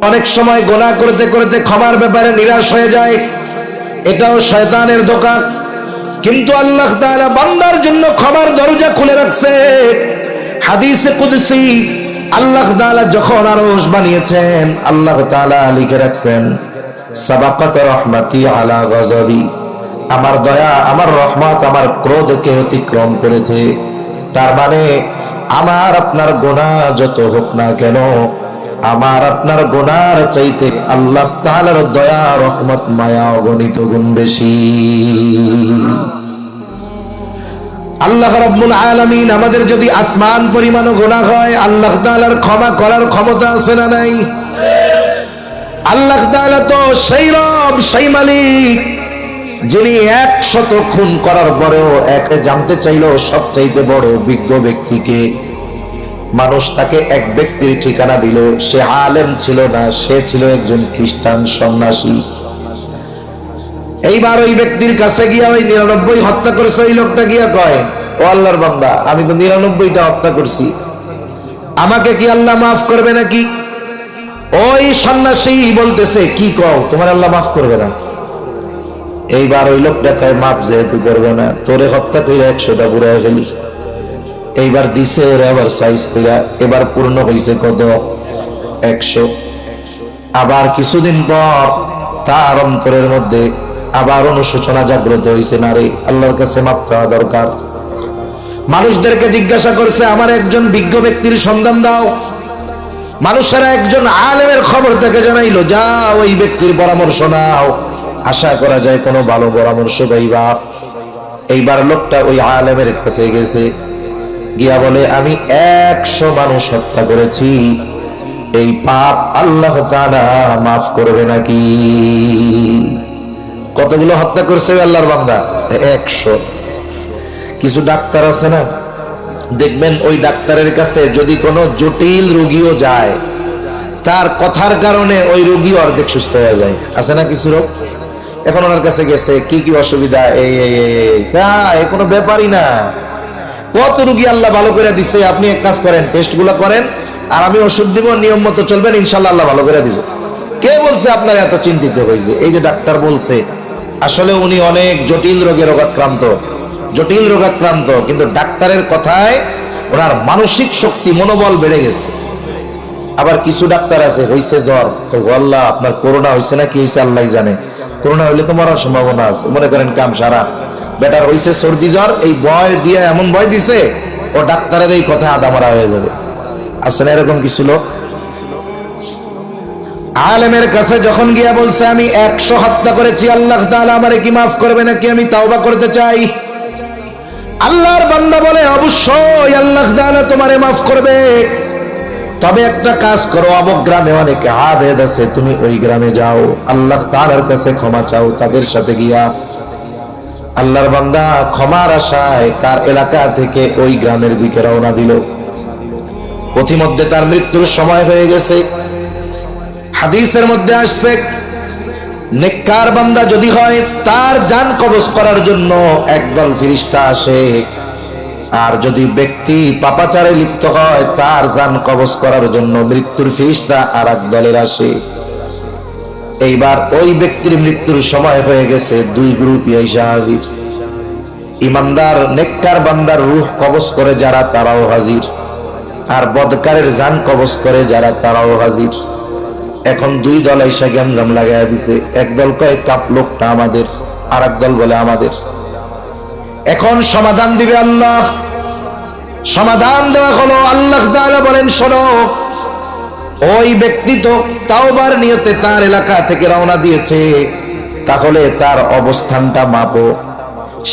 অনেক সময় গুনাহ করতে করতে ক্ষমার ব্যাপারে নিরাশ হয়ে যায়, এটাও শয়তানের ধোঁকা। কিন্তু আল্লাহ তাআলা বান্দার জন্য ক্ষমার দরজা খুলে রাখছে। হাদিসে কুদসি আল্লাহ তাআলা যখন আরশ বানিয়েছেন, আল্লাহ তাআলা লিখে রাখছেন সাবাকাত রাহমাতি আলা গযবি, আমার দয়া, আমার রহমত আমার ক্রোধকে অতিক্রম করেছে। তার মানে আমার আপনার গুনাহ যত হোক না কেন, আমার আপনার গুনার চাইতে আল্লাহ তাআলার দয়া, রহমত, মায়া অগণিত গুণ বেশি। আল্লাহ রাব্বুল আলামিন আমাদের যদি আসমান পরিমাণও গুনাহ হয়, আল্লাহ তাআলার ক্ষমা করার ক্ষমতা আছে না নাই? আল্লাহ তাআলা তো সেই রব, সেই মালিক, যিনি 100 খুন করার পরেও একে জানতে চাইলো সবচাইতে বড় বিজ্ঞ ব্যক্তিকে। মানুষ তাকে এক ব্যক্তির ঠিকানা দিল, সে আলেম ছিল না, সে ছিল একজন খ্রিস্টান সন্ন্যাসী। এইবার ওই ব্যক্তির কাছে গিয়া ওই 99 হত্যা করেছে ওই লোকটা গিয়া কয়, ও আল্লাহর বান্দা, আমি তো 99টা হত্যা করছি, আমাকে কি আল্লাহ মাফ করবে নাকি? ওই সন্ন্যাসী বলতেছে, কি কও, তোমার আল্লাহ মাফ করবে না? এইবার ওই লোকটা কয়, মাফ যেহেতু করবে না, তোরে হত্যা করে 100টা বুড়ায় ফেলি। এইবার দিছে ওরে আবার সাইজ কইরা, এবার পূর্ণ হইছে কত? 100। আবার কিছুদিন পর তার অন্তরের মধ্যে আবার অনুশোচনা জাগ্রত হইছে, না রে, আল্লাহর কাছে মাফ চাওয়া দরকার। মানুষদেরকে জিজ্ঞাসা করছে, আমার একজন বিজ্ঞ ব্যক্তির সন্ধান দাও। মানুষেরা একজন আলেমের খবর তাকে জানাইলো, যা ওই ব্যক্তির পরামর্শ নাও, আশা করা যায় কোনো ভালো পরামর্শ পাইবা। এইবার লোকটা ওই আলেমের কাছে গেছে, গিয়া বলে, আমি 100 মানুষ হত্যা করেছি, এই পাপ আল্লাহ তাআলা মাফ করবে নাকি? কতগুলো হত্যা করছে আল্লাহর বান্দা? 100। কিছু ডাক্তার আছে না, দেখবেন ওই ডাক্তারের কাছে যদি কোনো জটিল রোগীও যায়, তার কথার কারণে ওই রোগী অর্ধেক সুস্থ হয়ে যায়, আছে না কিছু রোগ? এখন ওনার কাছে গেছে, কি কি অসুবিধা, এই কোনো ব্যাপারই না। কত রোগী আল্লাহ ভালো করে দিছে, আপনি এক কাজ করেন, টেস্টগুলো করেন, আর আমি ওষুধ দিব, নিয়ম মতো চলবেন, ইনশাল্লাহ আল্লাহ ভালো করে দিবে। কে বলছে আপনার এত চিন্তিত হয়েছে? এই যে ডাক্তার বলছে, আসলে উনি অনেক জটিল রোগে রোগাক্রান্ত, জটিল রোগাক্রান্ত, কিন্তু ডাক্তারের কথায় ওনার মানসিক শক্তি, মনোবল বেড়ে গেছে। আবার কিছু ডাক্তার আছে, হইছে জ্বর, তো আল্লাহ আপনার করোনা হয়েছে না কি হয়েছে আল্লাহ জানে, করোনা হইলে তো মরার সম্ভাবনা আছে, মনে করেন কাম সারা। বেটার হইছে সর্দি জ্বর, এই ভয় দিয়ে এমন ভয় দিছে, ও ডাক্তারের এই কথা আদা মারা হয়ে যাবে। আছে না এরকম কিছু লোক? আলেমের কাছে যখন গিয়া বলছে, আমি 100 হত্যা করেছি, আল্লাহ তাআলা আমারে কি মাফ করবে নাকি, আমি তাওবা করতে চাই। আল্লাহর বান্দা বলে, অবশ্যই আল্লাহ তাআলা তোমারে মাফ করবে, তবে একটা কাজ করো, অমুক গ্রামে অনেক আবেদ আছে, তুমি ওই গ্রামে যাও, আল্লাহ তাআলার কাছে ক্ষমা চাও তাদের সাথে গিয়া। আল্লাহর বান্দা ক্ষমার আশায় তার এলাকা থেকে ওই গ্রামের দিকে রওনা দিল। পথিমধ্যে তার মৃত্যুর সময় হয়ে গেছে। হাদিসের মধ্যে আসছে, নেককার বান্দা যদি হয়, তার জান কবজ করার জন্য একদল ফেরেশতা আসে, আর যদি ব্যক্তি পাপাচারে লিপ্ত হয়, তার জান কবজ করার জন্য মৃত্যুর ফেরেশতা আর এক দলের আসে। এইবার ওই ব্যক্তির মৃত্যুর সময় হয়ে গেছে, দুই গ্রুপই এসে হাজির। ইমানদার নেককার বান্দার রূহ কবজ করে যারা, তারাও হাজির, আর বদকারের জান কবজ করে যারা, তারাও হাজির। এখন দুই দল এসে গ্যাঞ্জাম লাগাইয়া দিছে। একদল কয় কাপ লোকটা আমাদের, আর এক দল বলে আমাদের। এখন সমাধান দিবে আল্লাহ। সমাধান দেওয়া হলো, আল্লাহ তাআলা বলেন, শোনো, ওই ব্যক্তি তো তাওবার নিয়তে তার এলাকা থেকে রওনা দিয়েছে, তাহলে তার অবস্থানটা মাপো।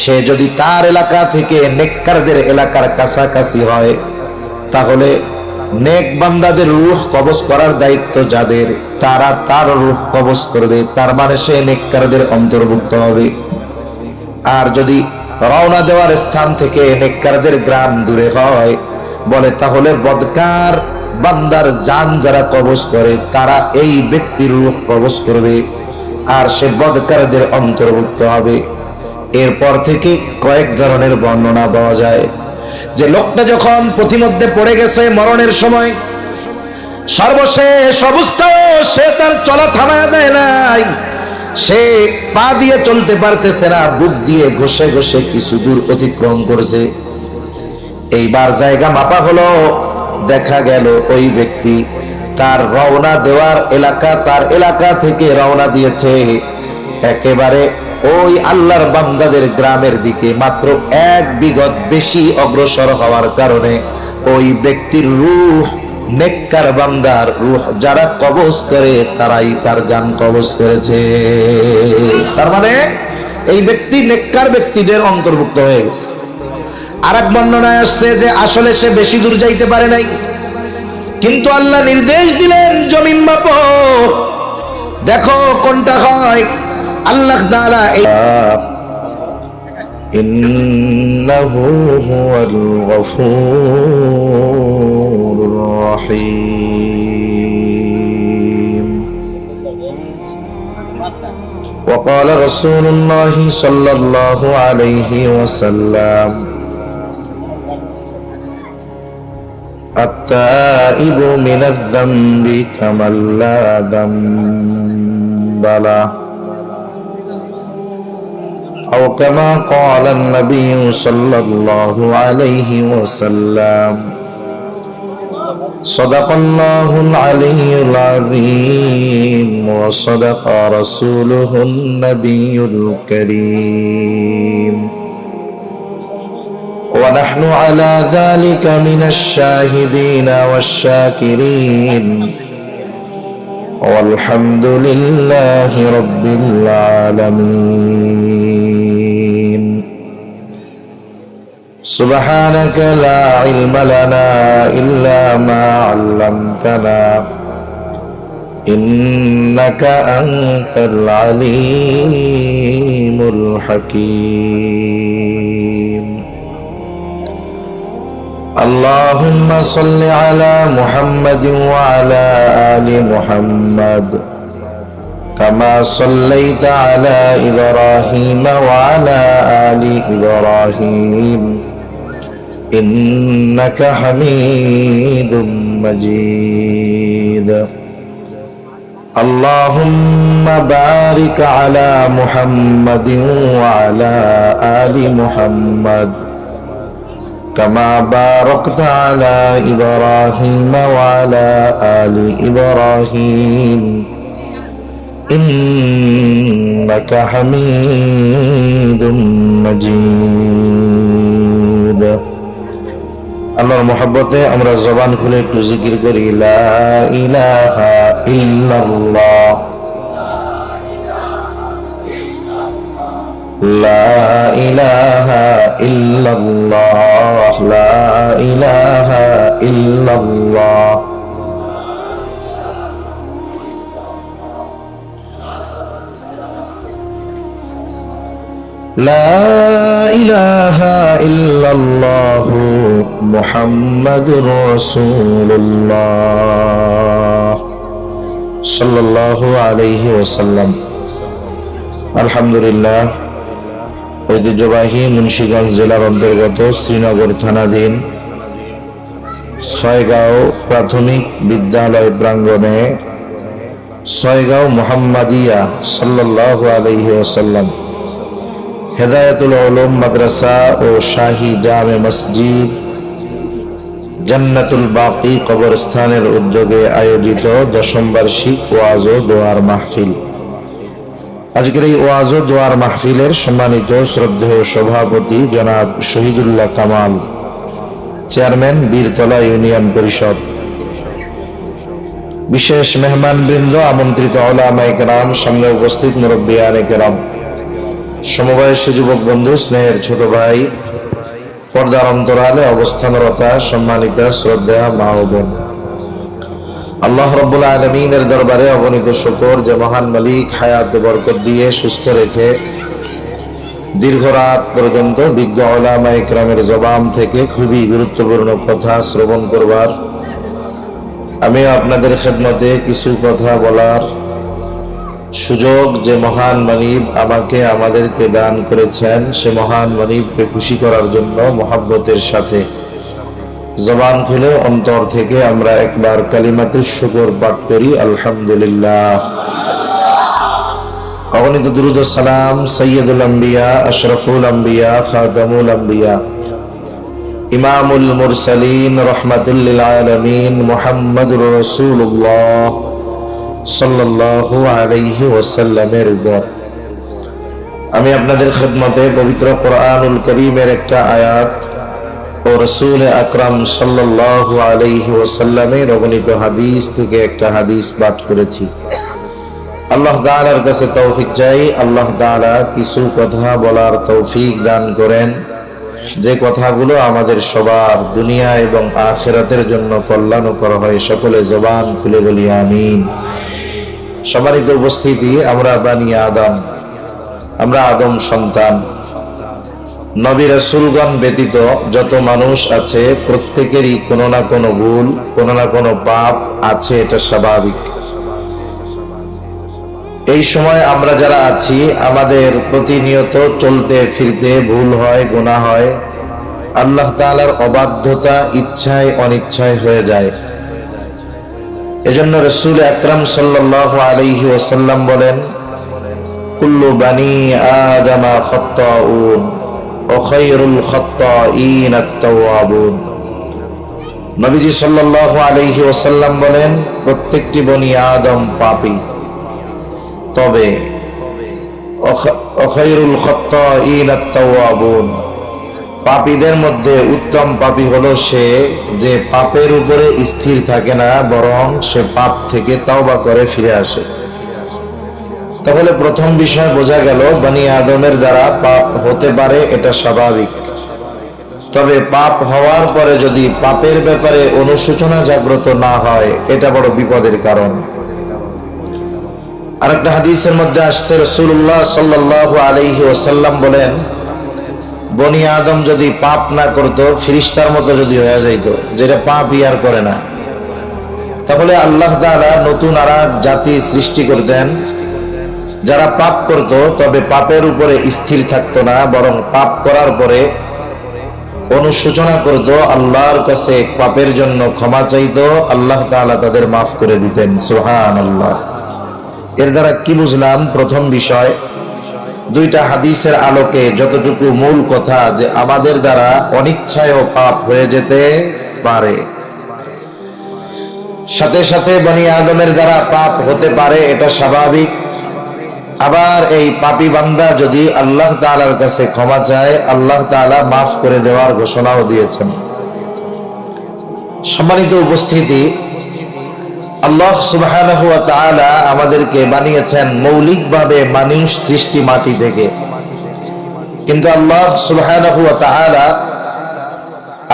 সে যদি তার এলাকা থেকে নেককারদের এলাকার কাছাকাছি হয়, তাহলে নেক বান্দাদের রূহ কবজ করার দায়িত্ব যাদের, তারা তার রূহ কবজ করবে, তার মানে সে নেককারদের অন্তর্ভুক্ত হবে। আর যদি রওনা দেওয়ার স্থান থেকে নেককারদের গ্রাম দূরে হয়, বলে তাহলে বদকার বান্দার জান যারা কবজ করে, তারা এই ব্যক্তির রূহ কবজ করবে, আর সে বদকারদের অন্তর্ভুক্ত হবে। এরপর থেকে কয়েক ধরনের বর্ণনা পাওয়া যায়, যে লোকটা যখন পথিমধ্যে পড়ে গেছে মরণের সময়, সর্বশেষ অবস্থায় সে তার চলা থামায় দেয় নাই, সে পা দিয়ে চলতে পারতেছে না, বুক দিয়ে ঘষে ঘষে কিছু দূর অতিক্রম করছে। এইবার জায়গা মাপা হলো, দেখা গেল ওই ব্যক্তি তার রওনা দেওয়ার এলাকা, তার এলাকা থেকে রওনা দিয়েছে একেবারে ওই আল্লাহর বান্দাদের গ্রামের দিকে। মাত্র 1 বিঘত বেশি অগ্রসর হওয়ার কারণে ওই ব্যক্তির রূহ, নেককার বান্দার রূহ যারা কবজ করে তারাই তার জান কবজ করেছে। তার মানে এই ব্যক্তি নেককার ব্যক্তিদের অন্তর্ভুক্ত হয়ে গেছে। আরেক বর্ণনায় আসছে যে আসলে সে বেশি দূর যাইতে পারে নাই, কিন্তু আল্লাহ নির্দেশ দিলেন জমিন মাপো, দেখো কোনটা হয়। আল্লাহ তাআলা ইন্নাহু হুয়াল গফুরুর রহিম। وقال رسول الله صلى الله عليه وسلم التائب من الذنب كمن لا ذنب له أو كما قال النبي صلى الله عليه وسلم صدق الله العلي العظيم وصدق رسوله النبي الكريم ونحن على ذلك من الشاهدين والشاكرين والحمد لله رب العالمين سبحانك لا علم لنا إلا ما علمتنا إنك أنت العليم الحكيم اللهم صل على محمد وعلى آل محمد كما صليت على إبراهيم وعلى آل إبراهيم إنك حميد مجيد اللهم بارك على محمد وعلى آل محمد كما باركت على إبراهيم وعلى آل إبراهيم إنك حميد مجيد আল্লাহর মহব্বতে আমরা জবান খুলে একটু জিকির করি লা ইলাহা ইল্লাল্লাহ লা ইলাহা ইল্লাল্লাহ লা ইলাহা ইল্লাল্লাহ لا إله إلا الله محمد رسول الله صلى الله عليه وسلم الحمد لله ঐতিহ্যবাহী মুন্সিগঞ্জ জেলার অন্তর্গত শ্রীনগর থানাধীন ছয়গাঁও প্রাথমিক বিদ্যালয় প্রাঙ্গণে ছয়গাঁও মুহাম্মাদিয়া সাল্লাল্লাহু আলাইহি ওয়াসাল্লাম হেদায়েতুল উলুম মাদ্রাসা ও শাহী জামে মসজিদ জান্নাতুল বাকি কবরস্থানের উদ্যোগে আয়োজিত 10ম বার্ষিক ওয়াজ ও দোয়ার মাহফিল। আজকের এই ওয়াজ ও দোয়ার মাহফিলের সম্মানিত শ্রদ্ধেয় সভাপতি জনাব শহীদুল্লাহ কামাল, চেয়ারম্যান বীরতলা ইউনিয়ন পরিষদ, বিশেষ মেহমানবৃন্দ, আমন্ত্রিত উলামায়ে কেরাম, সামনে উপস্থিত মুরব্বিয়ানে কেরাম, সমবয়সী যুবক বন্ধু, স্নেহের ছোট ভাই, পর্দার অন্তরালে অবস্থানরতা সম্মানিত শ্রদ্ধা মা ও বোন, আল্লাহ রাব্বুল আলামিনের দরবারে অগণিত শুকর যে মহান মালিক হায়াত বরকত দিয়ে সুস্থ রেখে দীর্ঘ রাত পর্যন্ত বিজ্ঞ উলামায়ে কেরামের জবান থেকে খুবই গুরুত্বপূর্ণ কথা শ্রবণ করবার, আমি আপনাদের খেদমতে কিছু কথা বলার সুযোগ যে মহান মালিক আমাকে আমাদেরকে দান করেছেন, সে মহান মালিককে খুশি করার জন্য মহব্বতের সাথে জবান খুলে অন্তর থেকে আমরা একবার কালিমাতুশ শুকর পাঠ করি, আলহামদুলিল্লাহ। অগণিত দুরূদ ও সালাম সাইয়্যিদুল আম্বিয়া, আশরাফুল আম্বিয়া, খাতামুল আম্বিয়া, ইমামুল মুরসালিন, রাহমাতুল লিল আলামিন, মুহাম্মাদুর রাসূলুল্লাহ সাল্লাল্লাহু আলাইহি ওয়াসাল্লামের উপর আমি আপনাদের খিদমতে পবিত্র কোরআনুল কারীমের একটা আয়াত ও রাসূল আকরাম সাল্লাল্লাহু আলাইহি ওয়াসাল্লামের অগণিত হাদিস থেকে একটা হাদিস পাঠ করেছি। আল্লাহ তাআলার কাছে তৌফিক চাই, আল্লাহ তাআলা কিছু কথা বলার তৌফিক দান করেন, যে কথাগুলো আমাদের সবার দুনিয়া এবং আখিরাতের জন্য কল্যাণকর হয়। সকলে জবান খুলে বলি আমিন। সম্মানিত উপস্থিতি, আমরা বানি আদম, আমরা আদম সন্তান। নবী রাসূলগণ ব্যতীত যত মানুষ আছে প্রত্যেকেরই কোনো না কোনো ভুল, কোনো না কোনো পাপ আছে, এটা স্বাভাবিক। এই সময় আমরা যারা আছি আমাদের প্রতিনিয়ত চলতে ফিরতে ভুল হয়, গুনাহ হয়, আল্লাহ তাআলার অবাধ্যতা ইচ্ছায় অনিচ্ছায় হয়ে যায়। এজন্য রাসূল আকরাম সাল্লাল্লাহু আলাইহি ওয়াসাল্লাম বলেন, কুল্লু বানি আদম খাত্তাউন ওয়া খায়রুল খাত্তাইন আত-তাওয়াবুন। নবীজি সাল্লাল্লাহু আলাইহি ওয়াসাল্লাম বলেন, প্রত্যেকটি বনি আদম পাপী, তবে ওয়া খায়রুল খাত্তাইন আত-তাওয়াবুন, পাপীদের মধ্যে উত্তম পাপী হলো সে যে পাপের উপরে স্থির থাকে না, বরং সে পাপ থেকে তওবা করে ফিরে আসে। তাহলে প্রথম বিষয় বোঝা গেল, বনি আদমের দ্বারা পাপ হতে পারে, এটা স্বাভাবিক। তবে পাপ হওয়ার পরে যদি পাপের ব্যাপারে অনুশোচনা জাগ্রত না হয়, এটা বড় বিপদের কারণ। আরেকটা হাদিসের মধ্যে আসছে, রাসূলুল্লাহ সাল্লাল্লাহু আলাইহি ওয়াসাল্লাম বলেন, বনি আদম যদি পাপ না করত, ফেরেশতার মতো যদি হয়ে যাইত, যেটা পাপই আর করে না, তাহলে আল্লাহ তাআলা নতুন আরেক জাতি সৃষ্টি করতেন যারা পাপ করত, তবে পাপের উপরে স্থির থাকতো না, বরং পাপ করার পরে অনুশোচনা করত, আল্লাহর কাছে পাপের জন্য ক্ষমা চাইতো, আল্লাহ তাআলা তাদের মাফ করে দিতেন। সুবহানাল্লাহ। এর দ্বারা কি বুঝলাম? প্রথম বিষয়, দুইটা হাদিসের আলোকে যতটুকু মূল কথা, যে আমাদের দ্বারা অনিচ্ছায়ও পাপ হয়ে যেতে পারে, সাথে সাথে বনি আদমের দ্বারা পাপ হতে পারে, এটা স্বাভাবিক। আবার এই পাপী বান্দা যদি আল্লাহ তাআলার কাছে ক্ষমা চায়, আল্লাহ তাআলা মাফ করে দেওয়ার ঘোষণাও দিয়েছেন। সম্মানিত উপস্থিতি, আল্লাহ সুবহানাহু ওয়া তাআলা আমাদেরকে বানিয়েছেন মৌলিকভাবে মানুষ সৃষ্টি মাটি থেকে, কিন্তু আল্লাহ সুবহানাহু ওয়া তাআলা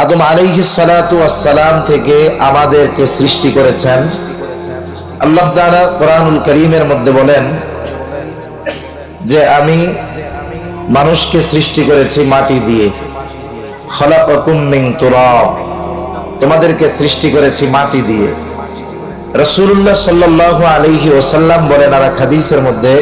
আদম আলাইহিস সালাতু ওয়াস সালাম থেকে আমাদেরকে সৃষ্টি করেছেন। আল্লাহ তাআলা কোরআনুল কারীমের মধ্যে বলেন যে আমি মানুষকে সৃষ্টি করেছি মাটি দিয়ে, খালাকাকুম মিন তুরাব, তোমাদেরকে সৃষ্টি করেছি মাটি দিয়ে। রাসূলুল্লাহ সাল্লাল্লাহু আলাইহি ওয়াসাল্লাম বলেন আর হাদিসের মধ্যে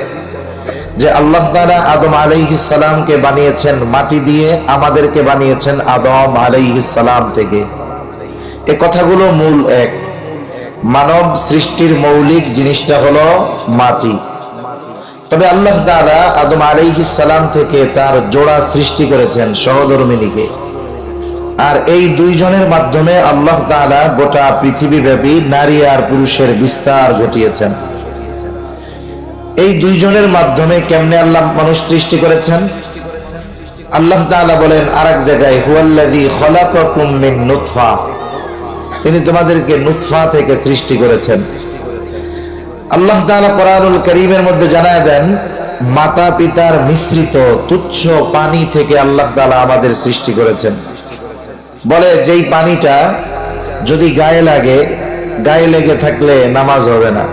যে আল্লাহ তাআলা আদম আলাইহিস সালামকে বানিয়েছেন মাটি দিয়ে, আমাদেরকে বানিয়েছেন আদম আলাইহিস সালাম থেকে। এই কথাগুলো মূল এক। মানব সৃষ্টির মৌলিক জিনিসটা হলো মাটি। তবে আল্লাহ তাআলা আদম আলাইহিস সালাম থেকে তার জোড়া সৃষ্টি করেছেন, সহধর্মিণীকে। আর এই দুইজনের মাধ্যমে আল্লাহ তাআলা গোটা পৃথিবীব্যাপী নারী আর পুরুষের বিস্তার ঘটিয়েছেন। এই দুইজনের মাধ্যমে কেমনে আল্লাহ মানুষ সৃষ্টি করেছেন? আল্লাহ তাআলা বলেন আরেক জায়গায়, হুয়াল্লাযী খালাকাকুম মিন নুতফা, তিনি তোমাদেরকে নুতফা থেকে সৃষ্টি করেছেন। আল্লাহ তাআলা কোরআনুল কারীমের মধ্যে জানায় দেন, মাতা পিতার মিশ্রিত তুচ্ছ পানি থেকে আল্লাহ তাআলা আমাদের সৃষ্টি করেছেন। বলে যেই পানিটা যদি গায়ে লাগে, গায়ে লেগে থাকলে নামাজ হবে না,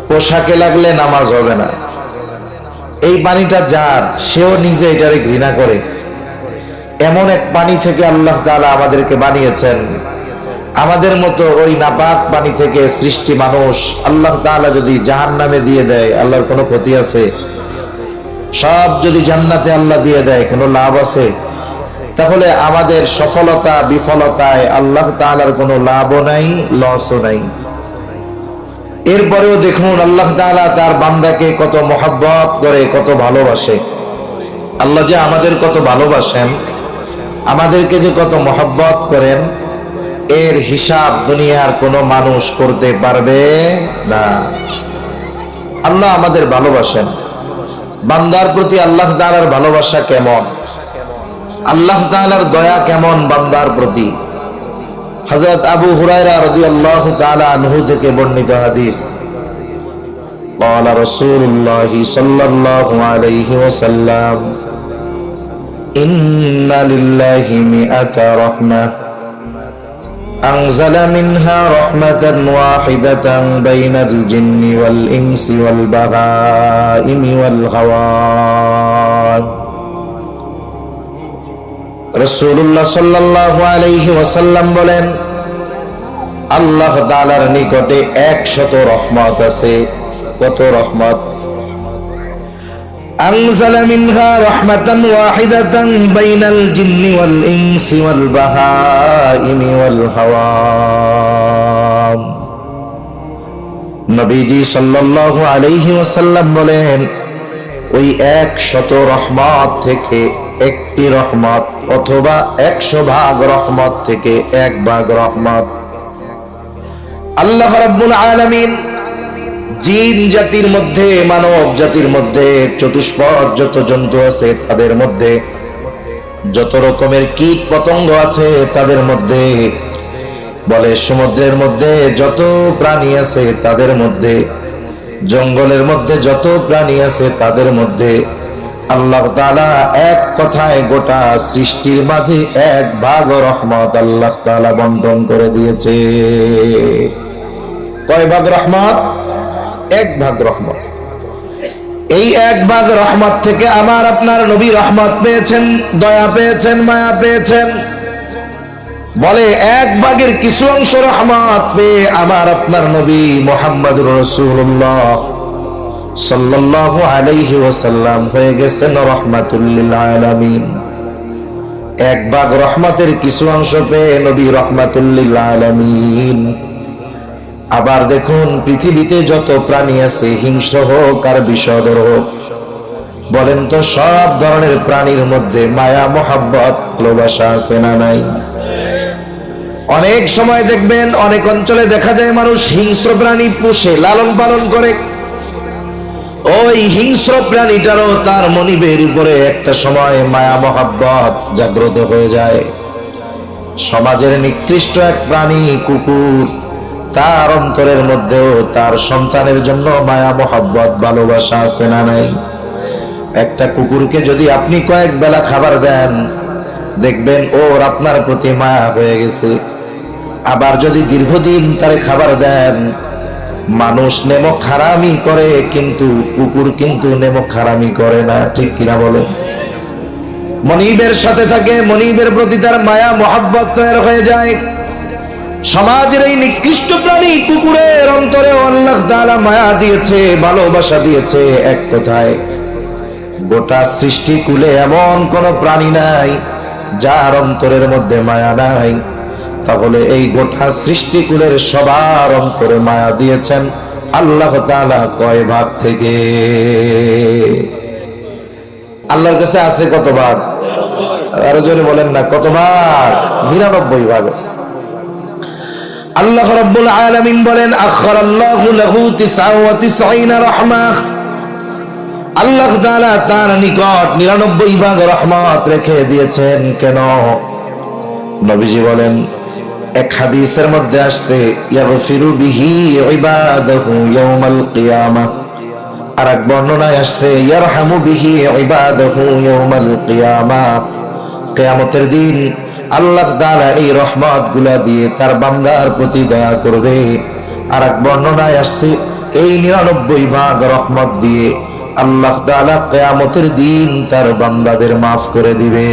পোশাকে লাগলে নামাজ হবে না। এই পানিটা যার, সেও নিজে এটারে ঘৃণা করে, এমন এক পানি থেকে আল্লাহ তাআলা আমাদেরকে বানিয়েছেন। আমাদের মতো ওই নাপাক পানি থেকে সৃষ্টি মানুষ আল্লাহ তাআলা যদি জাহান্নামে দিয়ে দেয়, আল্লাহর কোনো ক্ষতি আছে? সব যদি জান্নাতে আল্লাহ দিয়ে দেয়, কোনো লাভ আছে? তাহলে আমাদের সফলতা বিফলতায় আল্লাহ তাআলার কোনো লাভও নাই, লসও নাই। এরপরেও দেখুন আল্লাহ তাআলা তার বান্দাকে কত মহব্বত করে, কত ভালোবাসে। আল্লাহ যে আমাদের কত ভালোবাসেন, আমাদেরকে যে কত মহব্বত করেন, এর হিসাব দুনিয়ার কোনো মানুষ করতে পারবে না। আল্লাহ আমাদের ভালোবাসেন। বান্দার প্রতি আল্লাহ তাআলার ভালোবাসা কেমন, আল্লাহ তাআলার দয়া কেমন বান্দার প্রতি। হযরত আবু হুরায়রা রাদিয়াল্লাহু তাআলা আনহু থেকে বর্ণিত হাদিস, قال رسول الله صلى الله عليه وسلم إن لله مئة رحمة أنزل منها رحمة واحدة بين الجن والإنس والبهائم والحيوان। রাসূলুল্লাহ সাল্লাল্লাহু আলাইহি ওয়াসাল্লাম বলেন, আল্লাহ তাআলার নিকটে 100 রহমত আছে। কত রহমত? আনজালা মিনহা রাহমাতান ওয়াহিদাতান বাইনাল জিন্নি ওয়াল ইনসি ওয়াল বাহাইমি ওয়াল হাওয়াম। নবীজি সাল্লাল্লাহু আলাইহি ওয়াসাল্লাম বলেন, ওই 100 রহমত থেকে একটি রহমত অথবা 100 ভাগ রহমত থেকে 1 ভাগ রহমত আল্লাহ রাব্বুল আলামিন জিন জাতির মধ্যে, মানব জাতির মধ্যে, চতুষ্পদ যত জন্তু আছে তাদের মধ্যে, যত রকমের কীট পতঙ্গ আছে তাদের মধ্যে, বলে সমুদ্রের মধ্যে যত প্রাণী আছে তাদের মধ্যে, জঙ্গলের মধ্যে যত প্রাণী আছে তাদের মধ্যে আল্লাহ তাআলা এক কথায় গোটা সৃষ্টির মাঝে 1 ভাগ রহমত আল্লাহ তাআলা বন্টন করে দিয়েছে। কয় ভাগ রহমত? 1 ভাগ রহমত। এই 1 ভাগ রহমত থেকে আমার আপনার নবী রহমত পেয়েছেন, দয়া পেয়েছেন, মায়া পেয়েছেন। বলে 1 ভাগের কিছু অংশ রহমত পেয়ে আমার আপনার নবী মুহাম্মদুর রাসূলুল্লাহ সাল্লাল্লাহু আলাইহি ওয়াসাল্লাম হয়ে গেছেন রাহমাতুল লিল আলামিন। 1 ভাগ রহমতের কিছু অংশ পেয়ে নবী রাহমাতুল লিল আলামিন। আবার দেখুন পৃথিবীতে যত প্রাণী আছে, হিংস্র হোক আর বিষধর হোক, বলেন তো সব ধরনের প্রাণীর মধ্যে মায়া মোহাব্বত ভালোবাসা আছে না নাই? অনেক সময় দেখবেন অনেক অঞ্চলে দেখা যায় মানুষ হিংস্র প্রাণী পোষে, লালন পালন করে। ওই হিংস্র প্রাণীটারও তার মনিবের উপরে একটা সময় মায়া মোহাব্বত জাগ্রত হয়ে যায়। সমাজের নিকৃষ্ট এক প্রাণী কুকুর, তার অন্তরের মধ্যেও তার সন্তানের জন্য মায়া মোহাব্বত ভালোবাসা আছে না নাই? একটা কুকুরকে যদি আপনি কয়েক বেলা খাবার দেন, দেখবেন ওর আপনার প্রতি মায়া হয়ে গেছে। আবার যদি দীর্ঘদিন তারে খাবার দেন, মানুষ নেমক হারামি করে কিন্তু কুকুর কিন্তু নেমক হারামি করে না, ঠিক কিনা বলেন? মনিবের সাথে থাকে, মনিবের প্রতি তার মায়া মোহাব্বত তৈরি হয়ে যায়। সমাজের এই নিকৃষ্ট প্রাণী কুকুরের অন্তরে আল্লাহ তাআলা মায়া দিয়েছে, ভালোবাসা দিয়েছে। এক কথায় গোটা সৃষ্টিকুলে এমন কোন প্রাণী নাই যার অন্তরের মধ্যে মায়া নাই। তাহলে এই গোটা সৃষ্টিকুলের সবার অন্তরে মায়া দিয়েছেন আল্লাহ তাআলা কয় ভাগ থেকে? আল্লাহর কাছে আছে কত ভাগ? আরো জোরে বলেন না, কত ভাগ? 99 ভাগ আছে। আল্লাহ রাব্বুল আলামিন বলেন, আখরাল্লাহু লাহু 99 রাহমাহ। আল্লাহ তাআলা তার নিকট 99 ভাগ রহমত রেখে দিয়েছেন। কেন? নবীজি বলেন, এক হাদিসের মধ্যে আসছে, ইয়াগফিরু বিহি ইবাদাহু ইয়াউমাল কিয়ামাহ। আর এক বর্ণনায় আসছে, ইয়ারহামু বিহি ইবাদাহু ইয়াউমাল কিয়ামাহ। কিয়ামতের দিন আল্লাহ তাআলা এই রহমতগুলা দিয়ে তার বান্দার প্রতি দয়া করবে। আর এক বর্ণনায় আসছে, এই 99 ভাগ রহমত দিয়ে আল্লাহ তাআলা কিয়ামতের দিন তার বান্দাদের মাফ করে দিবে।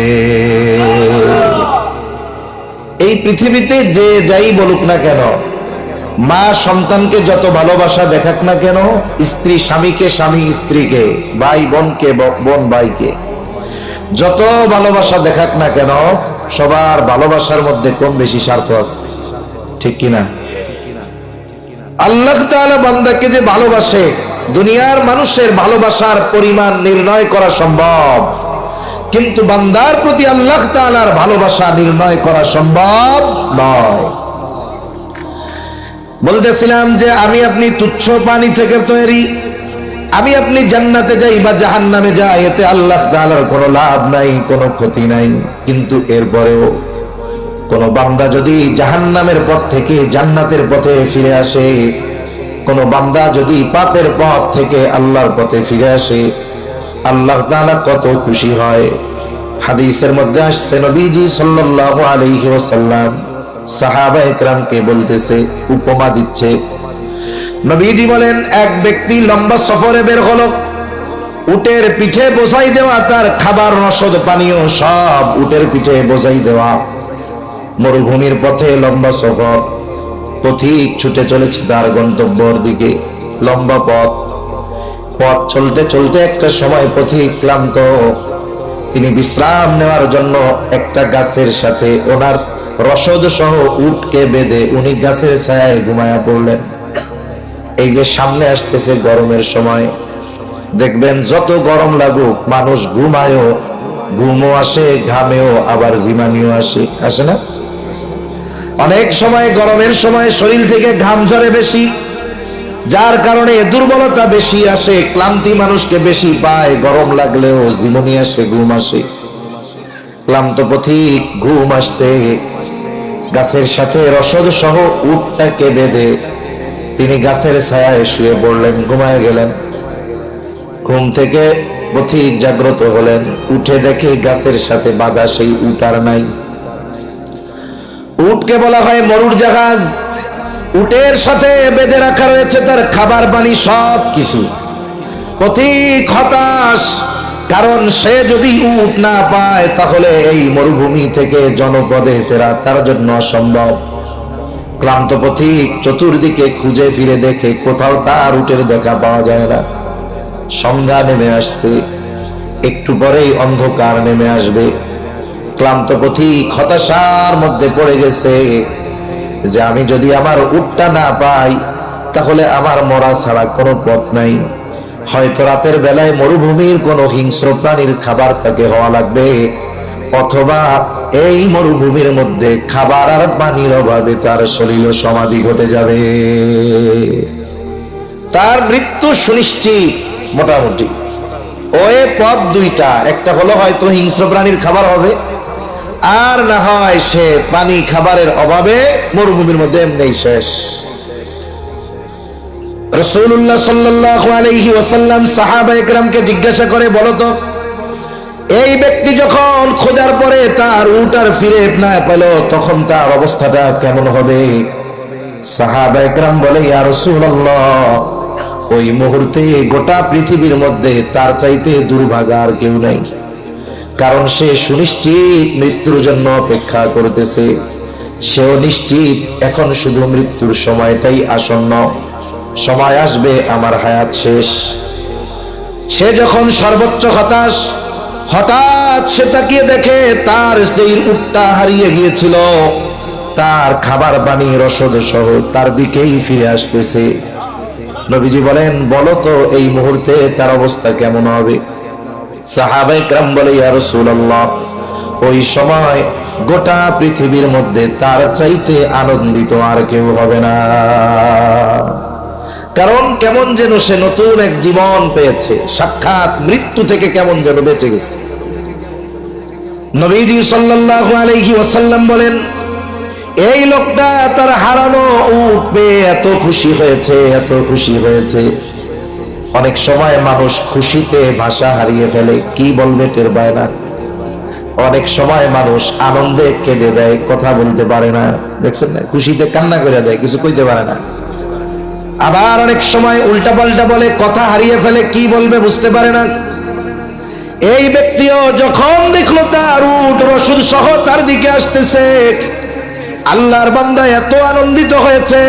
এই পৃথিবীতে যে যাই বলুক না কেন, মা সন্তানকে যত ভালোবাসা দেখাক না কেন, স্ত্রী স্বামীকে, স্বামী স্ত্রীকে, ভাই বোনকে, বোন ভাইকে, যত ভালোবাসা দেখাক না কেন, সবার ভালোবাসার মধ্যে কম বেশি স্বার্থ আছে, ঠিক কিনা? আল্লাহ তাআলা বান্দাকে যে ভালোবাসে, দুনিয়ার মানুষের ভালোবাসার পরিমাণ নির্ণয় করা সম্ভব, কিন্তু বান্দার প্রতি আল্লাহ তাআলার ভালোবাসা নির্ণয় করা সম্ভব নয়। বলতেছিলাম যে আমি আপনি তুচ্ছ পানি থেকে তৈরি, আমি আপনি জান্নাতে যাই বা জাহান্নামে যাই, এতে আল্লাহ তাআলার কোনো লাভ নাই, কোনো ক্ষতি নাই। কিন্তু এরপরেও কোন বান্দা যদি জাহান্নামের পথ থেকে জান্নাতের পথে ফিরে আসে, কোন বান্দা যদি পাপের পথ থেকে আল্লাহর পথে ফিরে আসে, আল্লাহ তাআলা কত খুশি হয়। হাদিসের মধ্যে আসছে, নবীজি সাল্লাল্লাহু আলাইহি ওয়াসাল্লাম সাহাবায়ে কেরামকে বলতেছে, উপমা দিচ্ছে। নবীজি বলেন, এক ব্যক্তি লম্বা সফরে বের হলো, উটের পিঠে বোঝাই দেওয়া তার খাবার রসদ পানীয় সব উটের পিঠে বোঝাই দেওয়া। মরুভূমির পথে লম্বা সফর, পথিক ছুটে চলেছে তার গন্তব্যের দিকে। লম্বা পথ চলতে চলতে একটা সময় পথিক ক্লান্ত, তিনি বিশ্রাম নেওয়ার জন্য একটা গাছের সাথে ওনার রসদ সহ উটকে বেঁধে উনি গাছের ছায়ায় ঘুমায়া পড়লেন। এই যে সামনে আসতেছে গরমের সময়, দেখবেন যত গরম লাগুক মানুষ ঘুমায়ও, ঘুমও আসে, ঘামেও, আবার জিমানিও আসে না? অনেক সময় গরমের সময় শরীর থেকে ঘাম ঝরে বেশি, যার কারণে দুর্বলতা বেশি আসে, ক্লান্তি মানুষকে বেশি পায়। গরম লাগলেও জিমনি আসে, ঘুম আসে। ক্লান্ত পথিক ঘুম আসছে, গাছের সাথে রসদ সহ উটটাকে বেঁধে তিনি গাছের ছায়ায় শুয়ে পড়লেন, ঘুমায় গেলেন। ঘুম থেকে পথিক জাগ্রত হলেন, উঠে দেখে গাছের সাথে বাঁধা সেই উট আর নাই। উটকে বলা হয় মরুর জাহাজ। উটের সাথে বেঁধে রাখা রয়েছে তার খাবার পানি সব কিছু। পথিক হতাশ, কারণ সে যদি উট না পায় তাহলে এই মরুভূমি থেকে জনপদে ফেরা তার জন্য অসম্ভব। ক্লান্ত পথিক চতুর্দিকে খুঁজে ফিরে দেখে কোথাও তার উটের দেখা পাওয়া যায় না। সন্ধ্যা নেমে আসছে, একটু পরেই অন্ধকার নেমে আসবে। ক্লান্ত পথিক হতাশার মধ্যে পড়ে গেছে যে আমি যদি আমার উটটা না পাই তাহলে আমার মরা ছাড়া কোনো পথ নাই। হয়তো রাতের বেলায় মরুভূমির কোনো হিংস্র প্রাণীর খাবার তাকে হওয়া লাগবে, অথবা এই মরুভূমির মধ্যে খাবার আর পানির অভাবে তার শরীর সমাধি ঘটে যাবে, তার মৃত্যু সুনিশ্চিত। মোটামুটি ওই পথ দুইটা, একটা হলো হয়তো হিংস্র প্রাণীর খাবার হবে, আর না হয় সে পানি খাবারের অভাবে মরুভূমির মধ্যে এমনি শেষ। রাসূলুল্লাহ সাল্লাল্লাহু আলাইহি ওয়াসাল্লাম সাহাবায়ে কেরামকে জিজ্ঞাসা করে, বলো তো এই ব্যক্তি যখন খোঁজার পরে তার উট আর ফিরে না পেল তখন তার অবস্থাটা কেমন হবে? সাহাবায়ে কেরাম বলে, ইয়া রাসূলুল্লাহ, ওই মুহূর্তে গোটা পৃথিবীর মধ্যে তার চাইতে দুর্ভাগা আর কেউ নাই, কারণ সে সুনিশ্চিত মৃত্যুর জন্য অপেক্ষা করতেছে। সেও নিশ্চিত এখন শুধু মৃত্যুর সময়টাই আসন্ন, সময় আসবে আমার হায়াত শেষ। সে যখন সর্বোচ্চ হতাশ, হঠাৎ সে তাকিয়ে দেখে তার যেই উটটা হারিয়ে গিয়েছিল তার খাবার পানি রসদ সহ তার দিকেই ফিরে আসতেছে। নবীজি বলেন, বলো তো এই মুহূর্তে তার অবস্থা কেমন হবে? সাহাবায়ে কেরাম বলে, ইয়া রাসূলুল্লাহ, ওই সময় গোটা পৃথিবীর মধ্যে তার চাইতে আনন্দিত আর কেউ হবে না, কারণ কেমন যেন সে নতুন এক জীবন পেয়েছে, সাক্ষাৎ মৃত্যু থেকে কেমন যেন বেঁচে গেছে। নবীজি সাল্লাল্লাহু আলাইহি ওয়াসাল্লাম বলেন, এই লোকটা তার হারানো উট পেয়ে এত খুশি হয়েছে, এত খুশি হয়েছে। অনেক সময় মানুষ খুশিতে ভাষা হারিয়ে ফেলে, কি বলবে টের পায় না। অনেক সময় মানুষ আনন্দে কেঁদে দেয়, কথা বলতে পারে না, দেখছেন না? খুশিতে কান্না করে দেয়, কিছু কইতে পারে না। আবার অনেক সময় উল্টা পাল্টা বলে, কথা হারিয়ে ফেলে, কি বলবে বুঝতে পারে না। এই ব্যক্তিও যখন দেখলো তার উট রসদ সহ তার দিকে আসতেছে, আল্লাহর বান্দা এত আনন্দিত হয়েছে,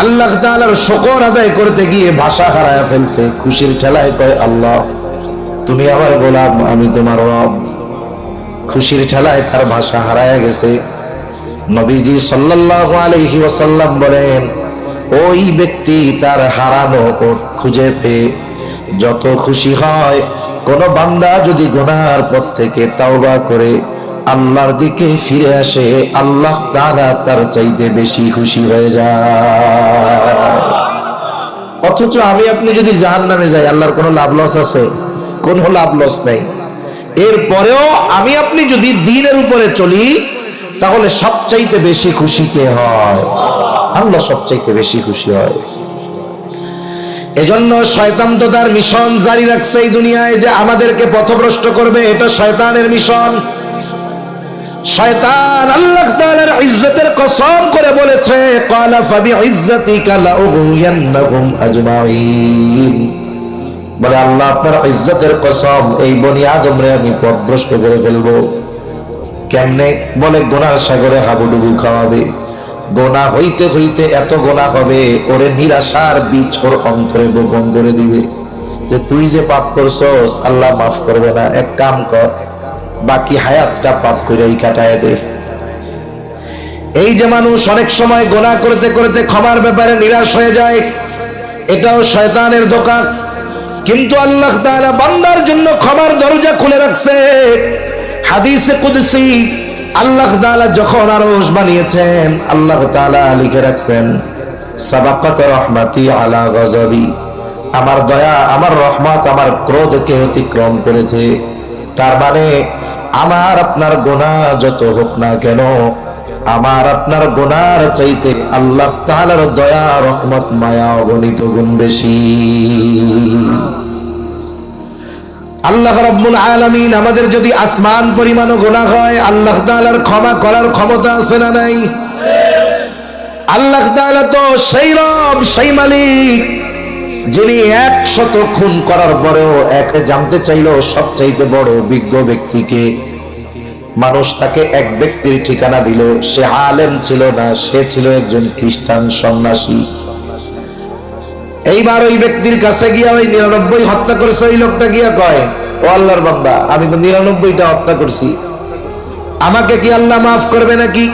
আল্লাহ তাআলার শুকর আদায় করতে গিয়ে ভাষা হারায় ফেলছে। খুশির ঠেলায় কয়, আল্লাহ তুমি আমার গোলাম, আমি তোমার রব। খুশির ঠেলায় তার ভাষা হারায় গেছে। নবীজি সাল্লাল্লাহু আলাইহি ওয়াসাল্লাম বলেন, ওই ব্যক্তি তার হারানো ওট খুঁজে পেয়ে যত খুশি হয়, কোন বান্দা যদি গুনার পথ থেকে তাওবা করে আল্লাহর দিকে ফিরে আসে, আল্লাহ তাআলা তার চাইতে বেশি খুশি হয়ে যায়। অথচ আমি আপনি যদি জাহান্নামে যাই, আল্লাহর কোনো লাভ লস আছে? কোনো লাভ লস নাই। এরপরেও আমি আপনি যদি দ্বীনের উপরে চলি, তাহলে সবচাইতে বেশি খুশি কে হয়? আল্লাহ সবচাইতে বেশি খুশি হয়। এজন্য শয়তান তো তার মিশন জারি রাখছে এই দুনিয়ায়, যে আমাদেরকে পথভ্রষ্ট করবে। এটা শয়তানের মিশন। শয়তান আল্লাহ তাআলার ইজ্জতের কসম করে বলেছে, ক্বালা ফাবিইজ্জাতিকা লাউগওয়ান্নাহুম আজমাইন। বলে আল্লাহ আপনার ইজ্জতের কসম, এই বনি আদমরে আমি পথভ্রষ্ট করে ফেলবো। কেমনে? বলে গুনার সাগরে হাবুডুবু খাওয়াবে। গোনা হইতে হইতে এত গোনা হবে, ওরে নিরাশার বীজ ওর অন্তরে বপন করে দিবে, যে তুই যে পাপ করছস আল্লাহ মাফ করবে না, এক কাম কর, বাকি হায়াতটা পাপ করেই কাটায় দে। এই যে মানুষ অনেক সময় গোনা করতে করতে ক্ষমার ব্যাপারে নিরাশ হয়ে যায়, এটাও শয়তানের দোকান। কিন্তু আল্লাহ তাআলা বান্দার জন্য ক্ষমার দরজা খুলে রাখছে। হাদিসে কুদসি আল্লাহ তাআলা যখন আরশ বানিয়েছেন, আল্লাহ তাআলা লিখে রাখছেন, সাবাকাত রহমাতি আলা গযবি, আমার দয়া, আমার রহমত আমার ক্রোধকে অতিক্রম করেছে। তার মানে আমার আপনার গুনাহ যত হোক না কেন, আমার আপনার গুনার চাইতে আল্লাহ তাআলার দয়া, রহমত, মায়া অগণিত গুণ বেশি। আল্লাহ রাব্বুল আলামিন আমাদের যদি আসমান পরিমাণও গুনাহ হয়, আল্লাহ তাআলার ক্ষমা করার ক্ষমতা আছে না নাই? আল্লাহ তাআলা তো সেই রব, সেই মালিক, যিনি 100 খুন করার পরেও একে জানতে চাইলো সবচাইতে বড় বিজ্ঞ ব্যক্তিকে। মানুষ তাকে এক ব্যক্তির ঠিকানা দিল, সে আলেম ছিল না, সে ছিল একজন খ্রিস্টান সন্ন্যাসী। এইবার ওই ব্যক্তির কাছে গিয়া ওই 99 হত্যা করেছে ওই লোকটা গিয়া কয়, ও আল্লাহর বান্দা, আমি তো 99টা হত্যা করছি, আমাকে কি আল্লাহ মাফ করবে নাকি?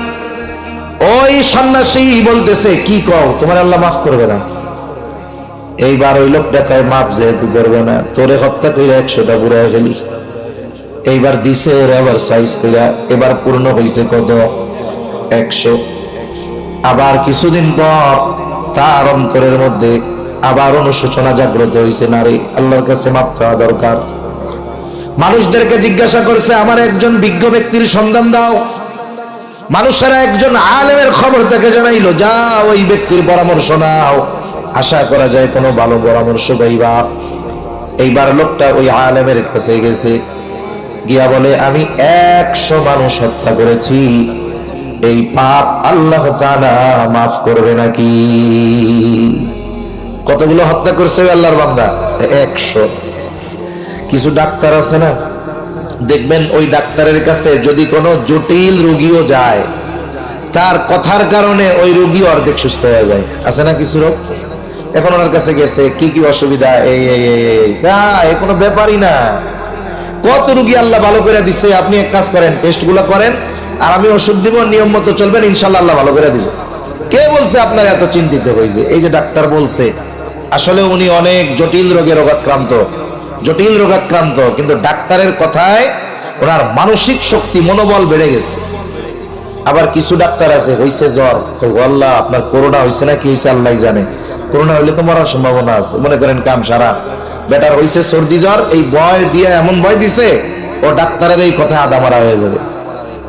ওই সন্ন্যাসী বলতেছে, কি কও, তোমার আল্লাহ মাফ করবে না? এইবার ওই লোকটা কয়, মাফ যেহেতু করবে না, তোরে হত্যা কইরা 100টা পুরাই ফেলি। এইবার দিছে ওরা আবার সাইজ কইরা, এবার পূর্ণ হইছে কত? 100। আবার কিছুদিন পর তার অন্তরের মধ্যে আবার অনুশোচনা জাগ্রত হইছে, নারী আল্লাহর কাছে মাফ চাওয়া দরকার। মানুষদেরকে জিজ্ঞাসা করছে, আমার একজন বিজ্ঞ ব্যক্তির সন্ধান দাও। মানুষেরা একজন আলেমের খবর থেকে জানাইলো, যা ওই ব্যক্তির পরামর্শ নাও, আশা করা যায় কোনো ভালো পরামর্শ পাইবা। এইবার লোকটা ওই আলেমের কাছে গেছে, গিয়া বলে, আমি 100 মানুষ হত্যা করেছি, এই পাপ আল্লাহ তাআলা মাফ করবে নাকি? কতগুলো হত্যা করছে আল্লাহর বান্দা? 100। কিছু ডাক্তার আছে না, দেখবেন ওই ডাক্তারের কাছে যদি কোনো জটিল রোগীও যায়, তার কথার কারণে ওই রোগী অর্ধেক সুস্থ হয়ে যায়। আছে না কিছু রোগ? এখন ওনার কাছে গেছে, কি কি অসুবিধা, এই কোনো ব্যাপারই না। কত রোগী আল্লাহ ভালো করে দিচ্ছে, আপনি এক কাজ করেন, টেস্টগুলো করেন, আর আমি ওষুধ দিব, নিয়ম মতো চলবেন, ইনশাল্লাহ আল্লাহ ভালো করে দিবে। কে বলছে আপনার এত চিন্তিত হয়েছে? এই যে ডাক্তার বলছে, আসলে উনি অনেক জটিল রোগে রোগাক্রান্ত, কিন্তু ডাক্তারের কথায় ওনার মানসিক শক্তি, মনোবল বেড়ে গেছে। আবার কিছু ডাক্তার আছে, হইছে জ্বর, তো আল্লাহ আপনার করোনা হইছে না কি হইছে আল্লাহ জানে, করোনা হইলে তো মরার সম্ভাবনা আছে, মনে করেন কাম সারা। বেটার হইছে সর্দি জ্বর, এই ভয় দিয়ে এমন ভয় দিছে, ও ডাক্তারের এই কথা আদা মারা হয়ে যাবে।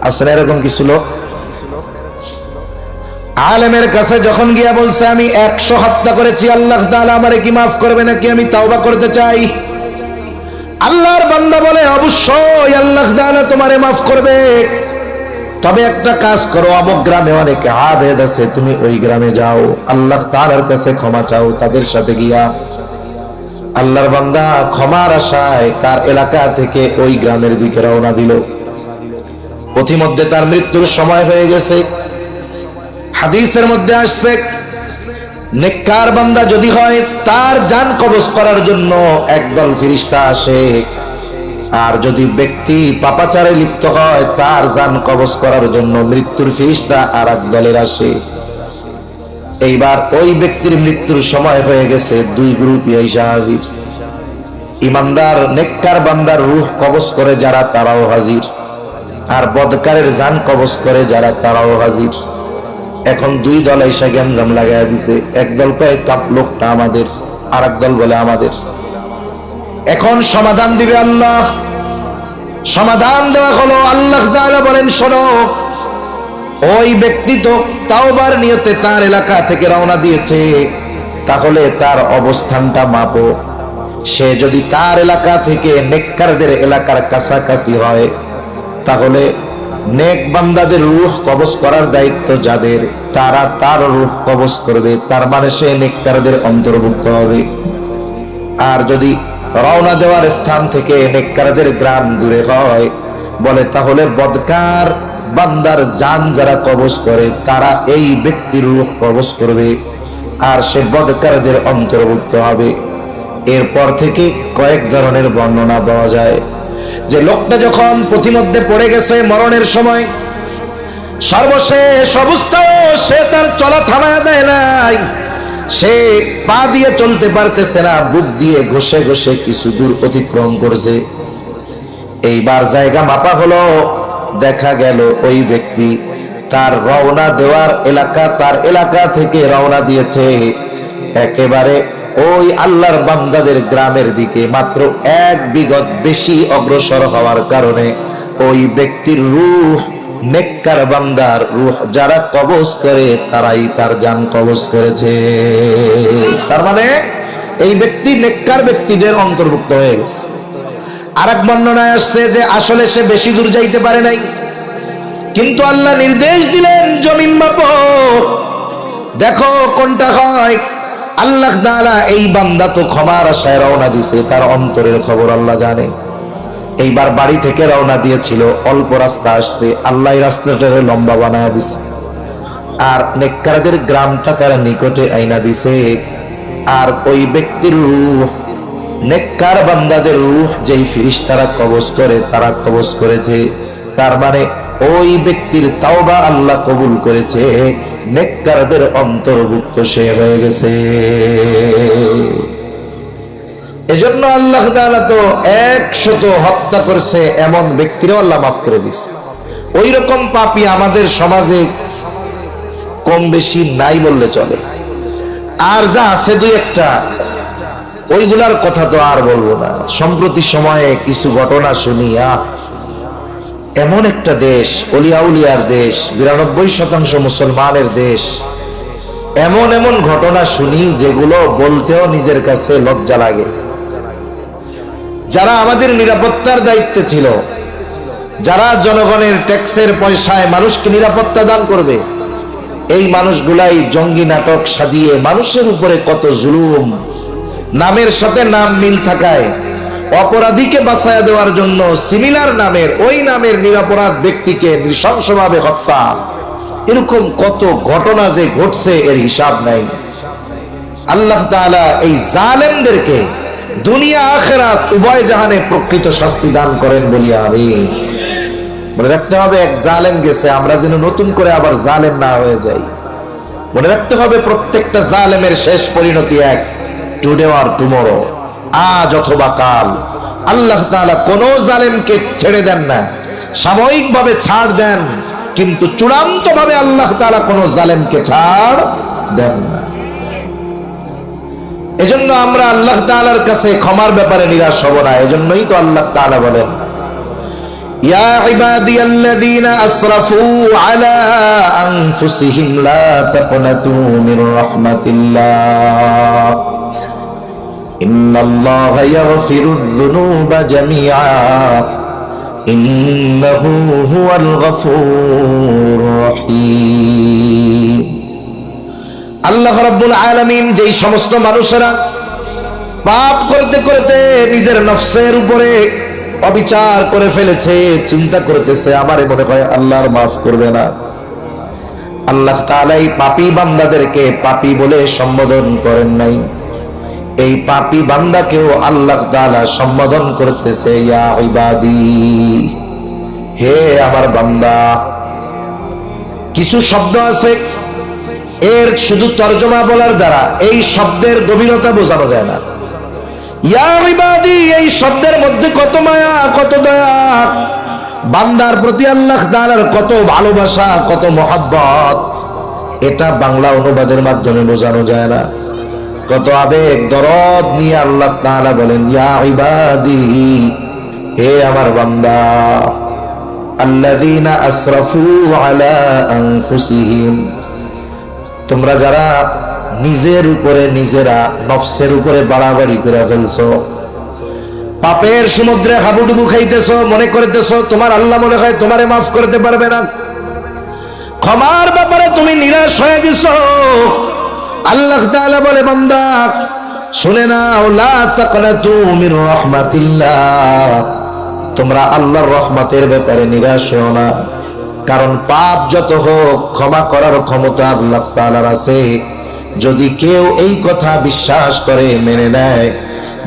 আছে না এরকম কিছু লোক? আলেমের কাছে যখন গিয়া বলছে, আমি 100 হত্যা করেছি, আল্লাহ তাআলা আমারে কি মাফ করবে নাকি, আমি তাওবা করতে চাই। আল্লাহর বান্দা বলে, অবশ্যই আল্লাহ তাআলা তোমারে মাফ করবে, তবে একটা কাজ করো, অমুক গ্রামে অনেক আবেদ আছে, তুমি ওই গ্রামে যাও, আল্লাহ তাআলার কাছে ক্ষমা চাও তাদের সাথে গিয়া। আল্লাহর বান্দা ক্ষমার আশায় তার এলাকা থেকে ওই গ্রামের দিকে রওনা দিল। পথিমধ্যে তার মৃত্যুর সময় হয়ে গেছে। হাদিসের মধ্যে আসছে, নেককার বান্দা যদি হয়, তার জান কবজ করার জন্য একদল ফেরেশতা আসে, আর যদি ব্যক্তি পাপাচারে লিপ্ত হয়, তার জান কবজ করার জন্য মৃত্যুর ফেরেশতা আর এক দলের আসে। এইবার ওই ব্যক্তির মৃত্যুর সময় হয়ে গেছে, দুই গ্রুপই এসে হাজির। ইমানদার নেককার বান্দার রূহ কবজ করে যারা, তারাও হাজির, আর বদকারের জান কবজ করে যারা, তারাও হাজির। এখন দুই দল এসে গ্যামজাম লাগাইয়া দিছে। এক দল কয় কাপ লোকটা আমাদের, আর এক দল বলে আমাদের। এখন সমাধান দিবে আল্লাহ। সমাধান দেওয়া হলো, আল্লাহ তাআলা বলেন, শোনো, ওই ব্যক্তি তো তাওবার নিয়তে তার এলাকা থেকে রওনা দিয়েছে, তাহলে তার অবস্থানটা মাপো। সে যদি তার এলাকা থেকে নেককারদের এলাকার কাছাকাছি হয়, তাহলে নেক বান্দাদের রূহ কবজ করার দায়িত্ব যাদের, তারা তার রূহ কবজ করবে, তার মানে সে নেককারদের অন্তর্ভুক্ত হবে। আর যদি রওনা দেওয়ার স্থান থেকে নেককারদের গ্রাম দূরে হয়, বলে তাহলে বদকার বান্দার জান যারা কবজ করে, তারা এই ব্যক্তির রূহ কবজ করবে, আর সে বদকারদের অন্তর্ভুক্ত হবে। এরপর থেকে কয়েক ধরনের বর্ণনা পাওয়া যায় যে লোকটা যখন পথিমধ্যে পড়ে গেছে মরণের সময়, সর্বশেষ অবস্থায় সে তার চলা থামায় দেয় নাই, সে পা দিয়ে চলতে পারতেছে না, বুক দিয়ে ঘষে ঘষে কিছু দূর অতিক্রম করছে। এইবার জায়গা মাপা হলো, দেখা গেল ওই ব্যক্তি তার রওনা দেওয়ার এলাকা, তার এলাকা থেকে রওনা দিয়েছে একেবারে ওই আল্লাহর বান্দাদের গ্রামের দিকে, মাত্র 1 বিঘত বেশি অগ্রসর হওয়ার কারণে ওই ব্যক্তির রূহ, নেককার বান্দার রূহ যারা কবজ করে, তারাই তার জান কবজ করেছে। তার মানে এই ব্যক্তি নেককার ব্যক্তিদের অন্তর্ভুক্ত হয়ে গেছে। আরেক বর্ণনায় আসছে যে আসলে সে বেশি দূর যাইতে পারে নাই, কিন্তু আল্লাহ নির্দেশ দিলেন জমিন মাপো, দেখো কোনটা হয়। আল্লাহ তাআলা এই বান্দা তো ক্ষমার আশায় রওনা দিছে, তার অন্তরের খবর আল্লাহ জানে। এইবার বাড়ি থেকে রওনা দিয়েছিল, অল্প রাস্তা আসছে, আল্লাহ রাস্তাটারে লম্বা বানায় দিছে, আর নেককারদের গ্রামটা তারা নিকটে আইনা দিছে। আর ওই ব্যক্তির রূহ, নেককার বান্দাদের রূহ যেই ফেরেশতারা কবজ করে, তারা কবজ করেছে। তার মানে ওই ব্যক্তির তাওবা আল্লাহ কবুল করেছে, নেককারদের অন্তর্ভুক্ত সে হয়ে গেছে। এজন্য আল্লাহ তাআলা তো 100 হত্যা করছে এমন ব্যক্তিরও আল্লাহ মাফ করে দিছে। ওই রকম পাপী আমাদের সমাজে কম বেশি নাই বললে চলে। আর যা আছে দুই একটা, ওইগুলার কথা তো আর বলবো না। সম্প্রতি সময়ে কিছু ঘটনা শুনি, এমন একটা দেশ, অলিয়া উলিয়ার দেশ, 92% মুসলমানের দেশ, এমন এমন ঘটনা শুনি যেগুলো বলতেও নিজের কাছে লজ্জা লাগে। যারা আমাদের নিরাপত্তার দায়িত্বে ছিল, যারা জনগণের ট্যাক্সের পয়সায় মানুষকে নিরাপত্তা দান করবে, এই মানুষগুলাই জঙ্গি নাটক সাজিয়ে মানুষের উপরে কত জুলুম, নামের সাথে নাম মিল থাকায় অপরাধীকে বাঁচায়া দেওয়ার জন্য সিমিলার নামের, ওই নামের নিরপরাধ ব্যক্তিকে নৃশংসভাবে হত্যা, এরকম কত ঘটনা যে ঘটছে এর হিসাব নাই। আল্লাহ তাআলা এই জালেমদেরকে দুনিয়া আখিরাত উভয় জাহানে প্রকৃত শাস্তি দান করেন বলি আমিন। মনে রাখতে হবে, এক জালেম গেছে, আমরা যেন নতুন করে আবার জালেম না হয়ে যাই। মনে রাখতে হবে প্রত্যেকটা জালেমের শেষ পরিণতি এক, টুডে অর টুমরো, আজ অথবা কাল। আল্লাহ তাআলা কোন জালেমকে ছেড়ে দেন না, সাময়িকভাবে ছাড় দেন, কিন্তু চূড়ান্ত ভাবে আল্লাহ তাআলা কোন জালেমকে ছাড় দেন না। এজন্য আমরা আল্লাহ তাআলার কাছে ক্ষমার ব্যাপারে নিরাশ হব না। এজন্যই তো আল্লাহ তাআলা বলেন, ইয়া ইবাদিয়াল্লাযীনা আসরাফু আলা আনফুসিহিম লা তাকনাতু মির রাহমাতিল্লাহ ইন্নাল্লাহা ইয়াগফিরুয যুনুবা জামিআ ইন্নাহু হুয়াল গফুরুর রহিম। আল্লাহ রাব্বুল আলামিন যেই সমস্ত মানুষেরা পাপ করতে করতে নিজের নফসের উপরে অবিচার করে ফেলেছে, চিন্তা করতেছে আমারে মনে হয় আল্লাহর মাফ করবে না, আল্লাহ তাআলা এই পাপী বান্দাদেরকে পাপী বলে সম্বোধন করেন নাই। এই পাপী বান্দাকেও আল্লাহ তাআলা সম্বোধন করতেছে, ইয়া ইবাদি, হে আমার বান্দা। কিছু শব্দ আছে এর শুধু তরজমা বলার দ্বারা এই শব্দের গভীরতা বোঝানো যায় না। ইয়া ইবাদি, এই শব্দের মধ্যে কত মায়া, কত দয়া, বান্দার প্রতি আল্লাহ তাআলার কত ভালোবাসা, কত মহব্বত, এটা বাংলা অনুবাদের মাধ্যমে বোঝানো যায় না। কত আবেগ দরদ নিয়ে আল্লাহ তাআলা বলেন, ইয়া ইবাদি, হে আমার বান্দা, আল্লাযীনা আসরাফু আলা আনফুসিহিম, তোমরা যারা নিজের উপরে নিজেরা নফসের উপরে বাড়াবাড়ি করে ফেলছো, পাপের সমুদ্রে হাবুডুবু খাইতেছো, মনে করতেছো তোমার আল্লাহ মনে হয় তোমারে মাফ করতে পারবে না, ক্ষমার ব্যাপারে তুমি নিরাশ হয়ে গেছো। আল্লাহ তাআলা বলে, বান্দা শুনে নাও, লা তাকনাতু মির রাহমাতিল্লাহ, তোমরা আল্লাহর রহমতের ব্যাপারে নিরাশ হও না, কারণ পাপ যত হোক ক্ষমা করার ক্ষমতা আল্লাহ তাআলার আছে। যদি কেউ এই কথা বিশ্বাস করে, মেনে নেয়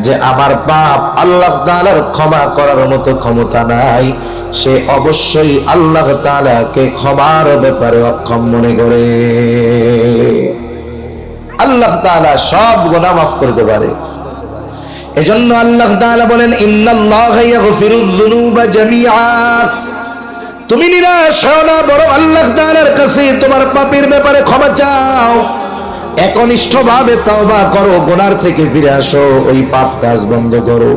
যে আমার পাপ আল্লাহ তাআলার ক্ষমা করার মতো ক্ষমতা নাই, সে অবশ্যই আল্লাহ তাআলাকে ক্ষমার ব্যাপারে অক্ষম মনে করে। আল্লাহ তাআলা সব গুনাহ মাফ করতে পারে। এজন্য আল্লাহ তাআলা বলেন, ইন্নাল্লাহা ইয়াগফিরুয যুনুবা জামিআ, তুমি নিরাশ হও না, বরং আল্লাহ তাআলার কাছে তোমার পাপের ব্যাপারে ক্ষমা চাও, একনিষ্ঠভাবে তওবা করো, গুনার থেকে ফিরে আসো, ওই পাপ কাজ বন্ধ করো।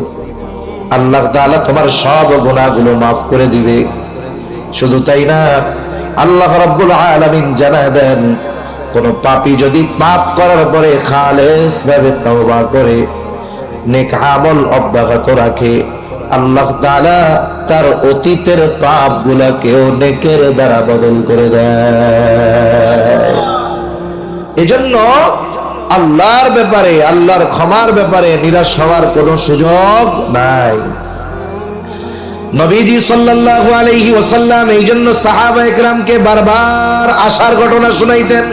আল্লাহ তাআলা তোমার সব গুনাহগুলো মাফ করে দিবে। শুধু তাই না, আল্লাহ রাব্বুল আলামিন জানায় দেন, কোন পাপী যদি পাপ করার পরে খালেস ভাবে তওবা করে, নেক আমল অব্যাহত রাখে, আল্লাহ তাআলা তার অতীতের পাপগুলোকেও নেকের দ্বারা বদল করে দেয়। এজন্য আল্লাহর ব্যাপারে, আল্লাহর ক্ষমার ব্যাপারে নিরাশ হওয়ার কোনো সুযোগ নাই। নবীজি সাল্লাল্লাহু আলাইহি ওয়াসাল্লাম এই জন্য সাহাবায়ে কেরামকে বারবার আশার ঘটনা শুনাইতেন।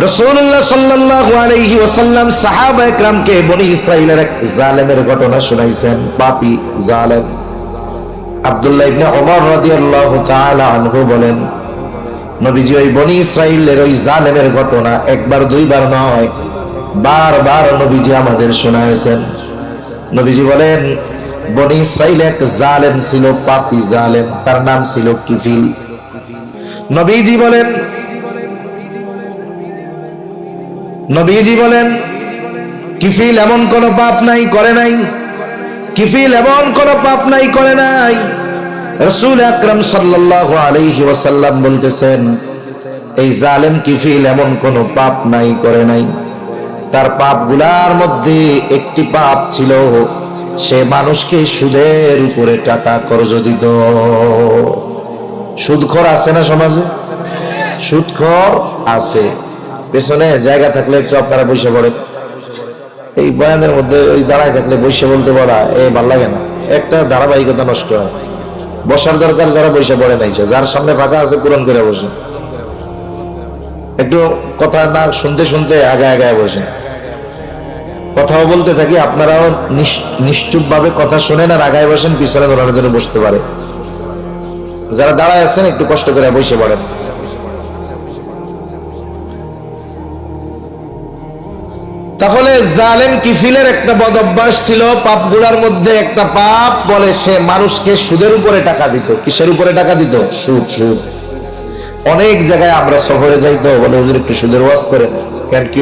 রাসূলুল্লাহ সাল্লাল্লাহু আলাইহি ওয়াসাল্লাম সাহাবায়ে কেরামকে বনি ইসরাইলের এক জালেমের ঘটনা শুনাইছেন, পাপী জালেম। আব্দুল্লাহ ইবনে ওমর রাদিয়াল্লাহু তাআলা আনহু বলেন, নবীজি ওই বনি ইসরাইলের ওই জালেমের ঘটনা একবার দুইবার নয়, বারবার নবীজি আমাদের শোনায়েছেন। নবীজি বলেন, বনি ইসরাইলে এক জালেম ছিল, পাপী জালেম, তার নাম ছিল কিফিল। নবীজি বলেন কিফিল এমন কোন পাপ নাই করে নাই, কিফিল এমন কোন পাপ নাই করে নাই। রাসূল আকরাম সাল্লাল্লাহু আলাইহি ওয়াসাল্লাম বলতেছেন, এই জালেম কিফিল এমন কোন পাপ নাই করে নাই। তার পাপগুলার মধ্যে একটি পাপ ছিল, সে মানুষকে সুদের উপরে টাকা কর্জ দিত। সুদখোর আছে না সমাজে? সুদখোর আছে। পেছনে জায়গা থাকলে একটু আপনারা বসে পড়েন। এই বয়ানের মধ্যে ওই দাঁড়ায় থাকলে বসে বলতে বলা ভাল লাগে না, একটা ধারাবাহিকতা নষ্ট হয়। বসার দরকার, যারা বসে পড়ে নাই, যার সামনে ফাঁকা আছে পূরণ করে বসে। একটু কথা না শুনতে শুনতে আগায় আগায় বসে, কথাও বলতে থাকি, আপনারাও নিশ্চুপ ভাবে কথা শুনেন আর আগায় বসেন, পিছনে ধরানোর জন্য বসতে পারে। যারা দাঁড়ায় আছেন একটু কষ্ট করে বসে পড়েন। তাহলে জালেম কিফিলের একটা বদ অভ্যাস ছিল, পাপগুলার মধ্যে একটা পাপ বলে সে মানুষকে সুদের উপরে টাকা দিত। কিসের উপরে টাকা দিত? সুদ। সুদ। অনেক জায়গায় আমরা সফরে যাইতো, বলে হুজুর একটু সুদের ওয়াজ করেন। কেন, কি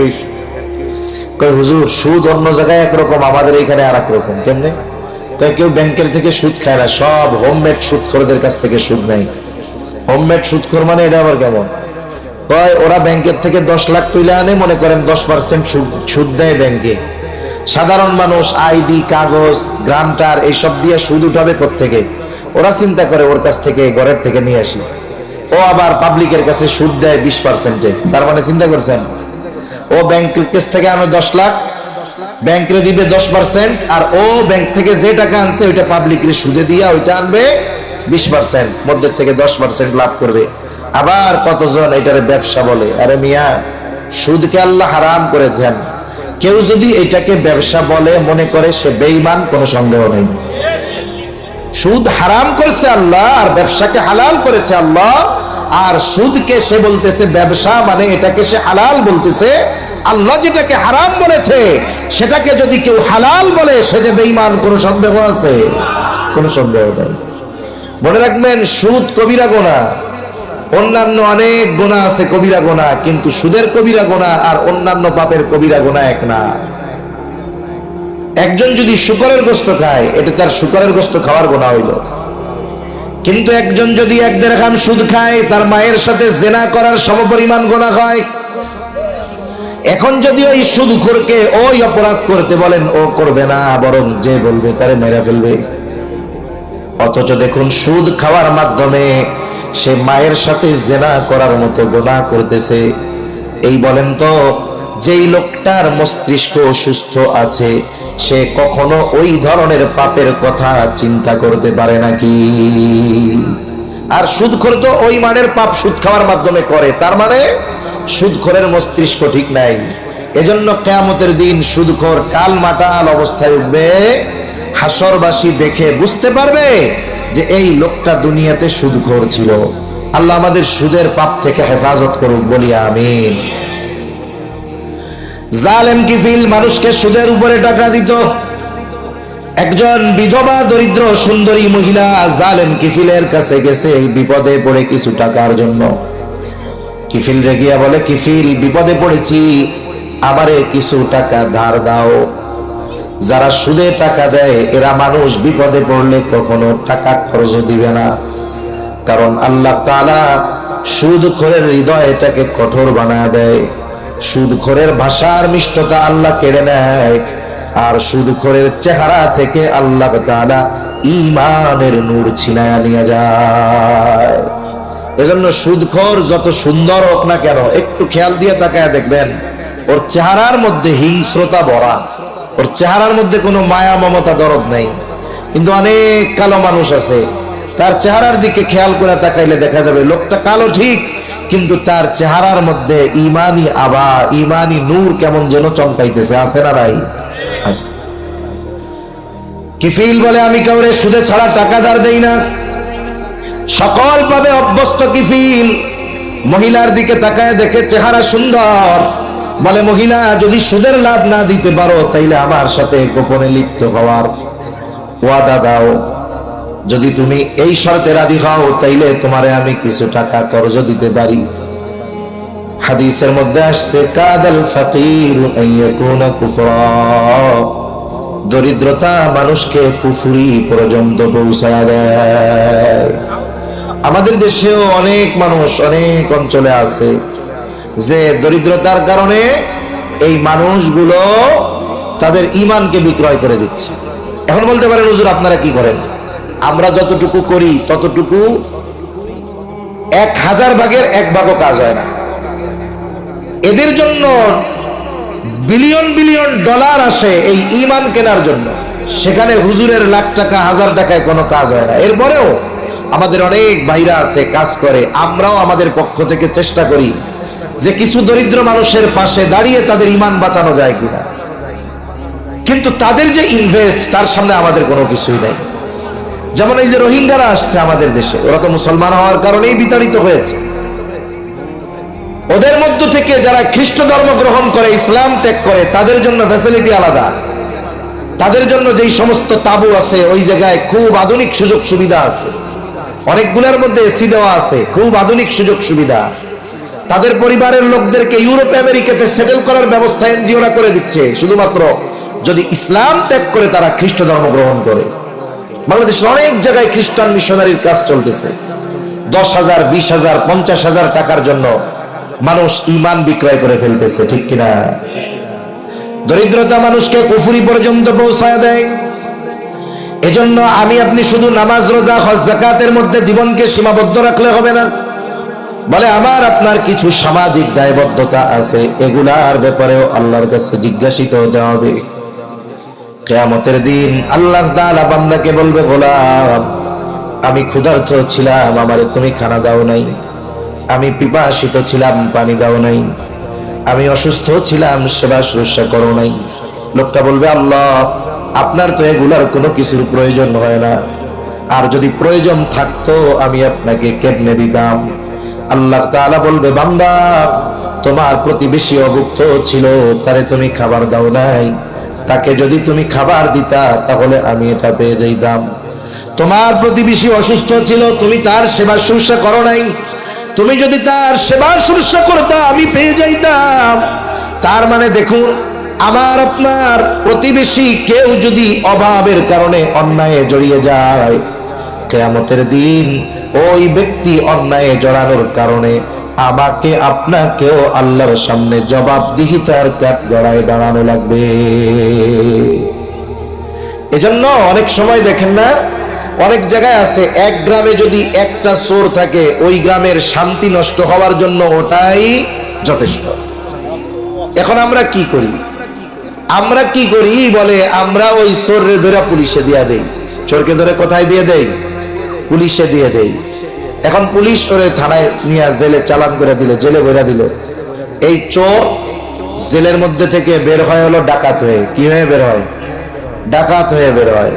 কই হুজুর সুদ অন্য জায়গায় একরকম, আমাদের এখানে আর এক রকম। কেমনে? কেউ ব্যাংকের থেকে সুদ খায় না, সব হোমমেড সুদখোরদের কাছ থেকে সুদ নেয়। হোমমেড সুদখোর মানে এটা আবার কেমন? ওরা ব্যাংকের থেকে 10 লাখ তুলে আনে, মনে করেন 10% সুদ দেয় ব্যাংকে। সাধারণ মানুষ আইডি, কাগজ, গ্রান্টার এইসব দিয়ে সুদ উঠাবে কোত্থেকে? ওরা চিন্তা করে ওর কাছ থেকে, ঘরের থেকে নিয়ে আসি। ও আবার পাবলিকের কাছে সুদ দেয় 20%-এ। তার মানে চিন্তা করছেন, ও ব্যাংকের কাছ থেকে আনে 10 লাখ, ব্যাংকে দিবে 10%, আর ও ব্যাংক থেকে যে টাকা আনছে ওইটা পাবলিকের সুদে দিয়া ওইটা আনবে 20%, মধ্যে থেকে 10% লাভ করবে। আবার কতজন এটারে ব্যবসা বলে। আরে মিয়া, সুদকে আল্লাহ হারাম করেছেন, কেউ যদি এটাকে ব্যবসা বলে মনে করে সে বেঈমান, কোনো সন্দেহ নেই। সুদ হারাম করছে আল্লাহ আর ব্যবসাকে হালাল করেছে আল্লাহ, আর সুদকে সে বলতেছে ব্যবসা, মানে এটাকে সে হালাল বলতেছে। আল্লাহ যেটাকে হারাম বলেছে সেটাকে যদি কেউ হালাল বলে সে যে বেঈমান, কোনো সন্দেহ আছে? কোনো সন্দেহ নেই। মনে রাখবেন, সুদ কবিরা গুনাহ, অন্যান্য অনেক গুনাহ আছে কবিরা গুনাহ, কিন্তু সুদের কবিরা গুনাহ আর অন্যান্য পাপের কবিরা গুনাহ এক না। একজন যদি শুকরের গোশত খায়, এটা তার শুকরের গোশত খাওয়ার গুনাহ হইল, কিন্তু একজন যদি 1 দিরহাম সুদ খায়, তার মায়ের সাথে জিনা করার সমপরিমাণ গুনাহ হয়। এখন যদি ওই সুদখোরকে ওই অপরাধ করতে বলেন, ও করবে না, বরং যে বলবে তারে মেরে ফেলবে। অথচ দেখুন, সুদ খাওয়ার মাধ্যমে সে মায়ের সাথে জিনা করার মতো গুনাহ করতেছে। এই বলেন তো, যেই লোকটার মস্তিষ্ক সুস্থ আছে সে কখনো ওই ধরনের পাপের কথা চিন্তা করতে পারে নাকি? আর সুদখোর তো ওই মানের পাপ সুদ খাওয়ার মাধ্যমে করে, তার মানে সুদখোরের মস্তিষ্ক ঠিক নাই। এজন্য কিয়ামতের দিন সুদখোর টালমাটাল অবস্থায় উঠবে, হাসরবাসী দেখে বুঝতে পারবে যে এই লোকটা দুনিয়াতে সুদখোর ছিল। আল্লাহ আমাদের সুদের পাপ থেকে হেফাজত করুক, বলি আমিন। জালেম কিফিল মানুষকে সুদের উপরে টাকা দিত। একজন বিধবা দরিদ্র সুন্দরী মহিলা জালেম কিফিলের কাছে গেছে বিপদে পড়ে কিছু টাকার জন্য। কিফিল রে গিয়া বলে, কিফিল, বিপদে পড়েছি, আমারে কিছু টাকা ধার দাও। যারা সুদে টাকা দেয় এরা মানুষ বিপদে পড়লে কখনো টাকা খরচ দিবে না, কারণ আল্লাহ তাআলা সুদখোরের হৃদয়টাকে কঠোর বানায় দেয়। সুদখোরের ভাষার মিষ্টতা আল্লাহ কেড়ে নেয়, আর সুদখোরের চেহারা থেকে আল্লাহ তাআলা ঈমানের নূর ছিনায়া নিয়ে যায়। এজন্য সুদখোর যত সুন্দর হোক না কেন, একটু খেয়াল দিয়ে তাকায় দেখবেন ওর চেহারার মধ্যে হিংস্রতা ভরা, ওর চেহারার মধ্যে কোনো মায়া মমতা দরদ নেই। কিন্তু অনেক কালো মানুষ আছে, তার চেহারার দিকে খেয়াল করে তাকাইলে দেখা যাবে লোকটা কালো ঠিক, কিন্তু তার চেহারার মধ্যে ইমানি আভা, ইমানি নূর কেমন যেন চমকাইতেছে। আছে না নাই? আছে। কিফিল বলে, আমি কাউরে সুদে ছাড়া টাকা ধার দেই না। সকল ভাবে অভ্যস্ত কিফিল মহিলার দিকে তাকায় দেখে চেহারা সুন্দর, বলে, মহিলা, যদি সুদের লাভ না দিতে পারো তাইলে আমার সাথে গোপনে লিপ্ত হওয়ার ওয়াদা দাও। যদি তুমি এই শর্তে রাজি হও তাইলে তোমারে আমি কিছু টাকা কর্জ দিতে পারি। হাদিসের মধ্যে আসছে, কাদাল ফাকির আন ইয়াকুনা কুফরা, দরিদ্রতা মানুষকে কুফরি পর্যন্ত পৌঁছায় দেয়। আমাদের দেশেও অনেক মানুষ অনেক অঞ্চলে আছে যে দরিদ্রতার কারণে এই মানুষগুলো তাদের ঈমানকে বিক্রয় করে দিচ্ছে। এখন বলতে পারেন, হুজুর আপনারা কি করেন? আমরা যতটুকু করি ততটুকু 1000 ভাগের 1 ভাগও কাজ হয় না। এদের জন্য বিলিয়ন বিলিয়ন ডলার আসে এই ঈমান কেনার জন্য, সেখানে হুজুরের লাখ টাকা 1000 টাকায় কোনো কাজ হয় না। এরপরেও আমাদের অনেক ভাইরা আছে, কাজ করে। আমরাও আমাদের পক্ষ থেকে চেষ্টা করি যে কিছু দরিদ্র মানুষের পাশে দাঁড়িয়ে তাদের ঈমান বাঁচানো যায় কিনা, কিন্তু তাদের যে ইনভেস্ট তার সামনে আমাদের কোনো কিছুই নাই। যেমন এই যে রোহিঙ্গারা আসছে আমাদের দেশে, ওরা তো মুসলমান হওয়ার কারণেই বিতাড়িত হয়েছে। ওদের মধ্য থেকে যারা খ্রিস্ট ধর্ম গ্রহণ করে, ইসলাম ত্যাগ করে, তাদের জন্য ফ্যাসিলিটি আলাদা। তাদের জন্য যেই সমস্ত তাবু আছে ওই জায়গায় খুব আধুনিক সুযোগ সুবিধা আছে, অনেকগুলোর মধ্যে এসি দেওয়া আছে, খুব আধুনিক সুযোগ সুবিধা। তাদের পরিবারের লোকদেরকে ইউরোপ আমেরিকাতে সেটেল করার ব্যবস্থা এনজিওরা করে দিচ্ছে, শুধুমাত্র যদি ইসলাম ত্যাগ করে তারা খ্রিস্ট ধর্ম গ্রহণ করে। বাংলাদেশের অনেক জায়গায় খ্রিস্টান মিশনারির কাজ চলতেছে। 10,000, 20,000, 50,000 টাকার জন্য মানুষ ঈমান বিক্রয় করে ফেলতেছে, ঠিক কিনা? দরিদ্রতা মানুষকে কুফরি পর্যন্ত পৌঁছায় দেয়। এজন্য আমি আপনি শুধু নামাজ, রোজা, হজ, যাকাতের মধ্যে জীবনকে সীমাবদ্ধ রাখলে হবে না। বলে, আমার আপনার কিছু সামাজিক দায়বদ্ধতা আছে, এগুলার ব্যাপারেও আল্লাহর কাছে জিজ্ঞাসিত হতে হবে। কিয়ামতের দিন আল্লাহ তাআলা বান্দাকে বলবে, গোলাম, আমি ক্ষুধার্ত ছিলাম, আমারে তুমি খানা দাও নাই। আমি পিপাসিত ছিলাম, পানি দাও নাই। আমি অসুস্থ ছিলাম, সেবা শুশ্রূষা করো নাই। লোকটা বলবে, আল্লাহ আপনার তো এগুলার কোনো কিছুর প্রয়োজন হয় না, আর যদি প্রয়োজন থাকতো আমি আপনাকে কেটনে দিতাম। আল্লাহ তাআলা বলবে, বান্দা তোমার প্রতিবেশী অভুক্ত ছিল, তারে তুমি খাবার দাও নাই, তাকে যদি তুমি খাবার দিতা তাহলে আমি এটা পেয়ে যাইতাম। তোমার প্রতিবেশী অসুস্থ ছিল, তুমি তার সেবা শুশ্রূষা করো নাই, তুমি যদি তার সেবা শুশ্রূষা করতা আমি পেয়ে যাইতাম। তার মানে দেখুন, আমার আপনার প্রতিবেশী কেউ যদি অভাবের কারণে অন্যায়ে জড়িয়ে যায়, কিয়ামতের দিন ওই ব্যক্তি অন্যায়ে জড়ানোর কারণে আমাকে আপনাকেও আল্লাহর সামনে জবাবদিহিতার কাঠগড়ায় দাঁড়ানো লাগবে। এজন্য অনেক সময় দেখেন না, অনেক জায়গায় আছে, এক গ্রামে যদি একটা চোর থাকে ওই গ্রামের শান্তি নষ্ট হওয়ার জন্য ওটাই যথেষ্ট। এখন আমরা কি করি? বলে আমরা ওই চোররে ধরে পুলিশে দিয়ে দেই। চোরকে ধরে কোথায় দিয়ে দেই? পুলিশে দিয়ে দেই। এখন পুলিশ ওরে থানায় নিয়ে জেলে চালান করে দিল, জেলে ভরে দিল। এই চোর জেলের মধ্যে থেকে বের হয় হলো ডাকাত হয়ে। কি হয়ে বের হয়? ডাকাত হয়ে বের হয়।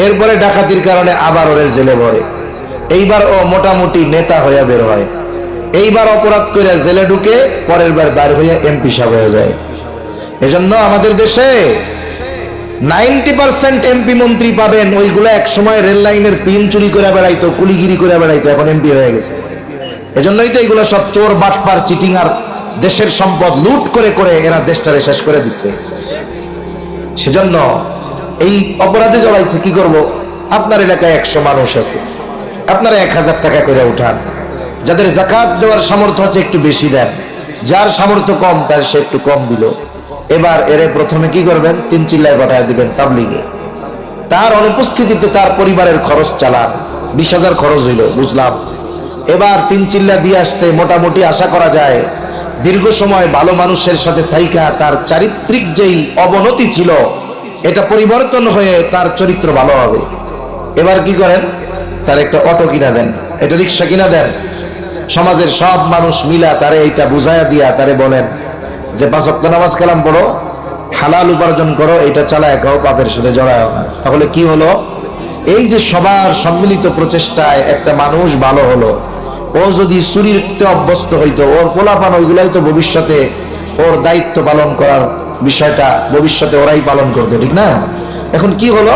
এরপরে ডাকাতির কারণে আবার ওরে জেলে ভরে। এইবার ও মোটামুটি নেতা হয়ে বের হয়। এইবার অপরাধ করে জেলে ঢুকে, পরের বার বার হয়ে এমপি সাহেব হয়ে যায়। এজন্য আমাদের দেশে 90% এমপি মন্ত্রী পাবেন ওইগুলো এক সময় রেল লাইনের পিন চুরি করে বেড়াইতো, কুলিগিরি করে বেড়াইতো, এখন এমপি হয়ে গেছে। এজন্যই তো এগুলো সব চোর, বাটপার, চিটিং আর দেশের সম্পদ লুট করে করে এরা দেশটারে শেষ করে দিচ্ছে। সেজন্য এই অপরাধে জড়াইছে। কি করব? আপনার এলাকায় 100 মানুষ আছে, আপনারা 1000 টাকা করে উঠান। যাদের যাকাত দেওয়ার সামর্থ্য আছে একটু বেশি দেন, যার সামর্থ্য কম তার সে একটু কম দিল। এবার এরে প্রথমে কি করবেন? 3 চিল্লায় পাঠায় দিবেন তাবলিগে। তার অনুপস্থিতিতে তার পরিবারের খরচ চালান। 20,000 খরচ হইল, বুঝলাম। এবার 3 চিল্লা দিয়ে আসছে, মোটামুটি আশা করা যায় দীর্ঘ সময় ভালো মানুষের সাথে থাইকা তার চারিত্রিক যেই অবনতি ছিল এটা পরিবর্তন হয়ে তার চরিত্র ভালো হবে। এবার কি করেন? তার একটা অটো কিনা দেন, একটা রিক্সা কিনা দেন। সমাজের সব মানুষ মিলা তারে এইটা বুঝাইয়া দিয়া তারে বলেন যে 5 ওয়াক্ত নামাজ কালাম পড়ো, হালাল উপার্জন করো, এটা চালায় খাও, পাপের সাথে জড়ায় না। তাহলে কি হলো? এই যে সবার সম্মিলিত প্রচেষ্টায় একটা মানুষ ভালো হলো। ও যদি চুরিতে অভ্যস্ত হইতো, ওর পোলাপান ওইগুলাই তো ভবিষ্যতে ওর দায়িত্ব পালন করার বিষয়টা ভবিষ্যতে ওরাই পালন করতো, ঠিক না? এখন কি হলো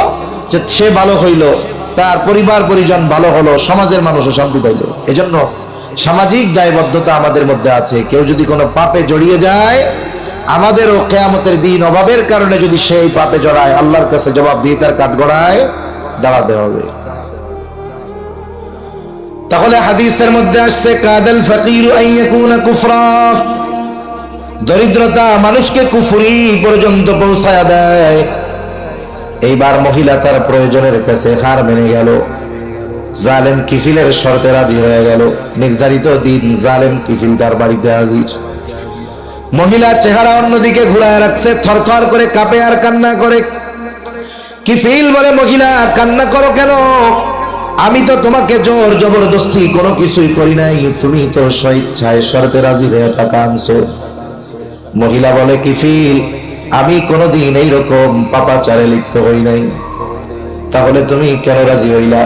যে সে ভালো হইলো, তার পরিবার পরিজন ভালো হলো, সমাজের মানুষও শান্তি পাইল। এজন্য সামাজিক দায়বদ্ধতা আমাদের মধ্যে আছে। কেউ যদি কোনো পাপে জড়িয়ে যায়, আমাদেরও কিয়ামতের দিন অভাবের কারণে যদি সেই পাপে জড়ায়, আল্লাহর কাছে জবাব দিয়ে তার কাঠগড়ায় দাঁড়াতে হবে। তাহলে হাদিসের মধ্যে আসছে, কাদাল ফাকিরু আন ইয়াকুনা কুফরা, দরিদ্রতা মানুষকে কুফরি পর্যন্ত পৌঁছায় দেয়। এইবার মহিলা তার প্রয়োজনের কাছে হার মেনে গেল, জালেম কিফিলের শর্তে রাজি হয়ে গেল। নির্ধারিত দিন জালেম কিফিল তার বাড়িতে হাজির। মহিলা চেহারা অন্যদিকে ঘুরায় রাখছে, থরথর করে কাঁপে আর কান্না করে। কিফিল বলে, মহিলা কান্না করো কেন? আমি তো তোমাকে জোর জবরদস্তি কোনো কিছুই করি নাই, তুমি তো স্বেচ্ছায় শর্তে রাজি হয়ে টাকা আনছো। মহিলা বলে, কিফিল আমি কোনোদিন এইরকম পাপাচারে লিপ্ত হই নাই, তাহলে তুমি কেন রাজি হইলা?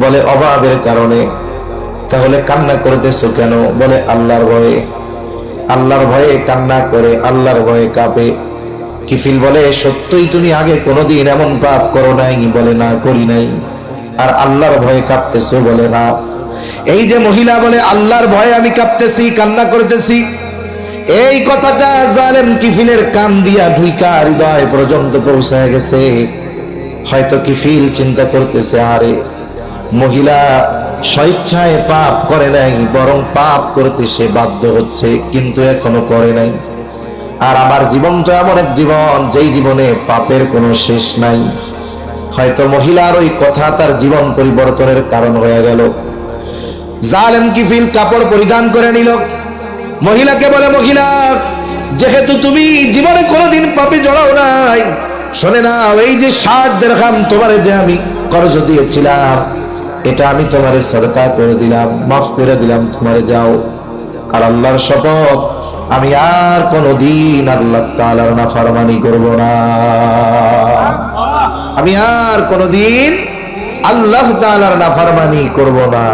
বলে, অভাবের কারণে। তাহলে কান্না করতেছো কেন? বলে, আল্লাহর ভয়ে। আল্লাহর ভয়ে কান্না করে, আল্লাহর ভয়ে কাঁপে। কিফিল বলে, সত্যই তুমি আগে কোনোদিন এমন পাপ করো নাই? বলে, না করি নাই। আর আল্লাহর ভয়ে কাঁপতেছো? বলে, না। এই যে মহিলা বলে, আল্লাহর ভয়ে আমি কাঁপতেছি, কান্না করতেছি, এই কথাটা জালেম কিফিলের কান দিয়া ঢুইকা হৃদয় পর্যন্ত পৌঁছায় গেছে। হয়তো কিফিল চিন্তা করতেছে, আরে মহিলা স্বেচ্ছায় পাপ করে নাই, বরং পাপ করতে সে বাধ্য হচ্ছে, কিন্তু এখনো করে নাই। আর আমার জীবন তো এমন এক জীবন যেই জীবনে পাপের কোনো শেষ নাই। হয়তো মহিলার ওই কথা তার জীবন পরিবর্তনের কারণ হয়ে গেল। জালেম কিফিল কাপড় পরিধান করে নিল। মহিলাকে বলে, মহিলা যেহেতু তুমি জীবনে কোনোদিন পাপে জড়াও নাই, শোনে না, এই যে 60 দিরহাম তোমারে যে আমি কর্জ দিয়েছিলাম, এটা আমি তোমারে সদকা করে দিলাম, মাফ করে দিলাম, তোমারে যাও। আর আল্লাহর শপথ, আমি আর কোনদিন আল্লাহ তাআলার নাফরমানি করব না, আমি আর কোনদিন আল্লাহ তাআলার নাফরমানি করব না।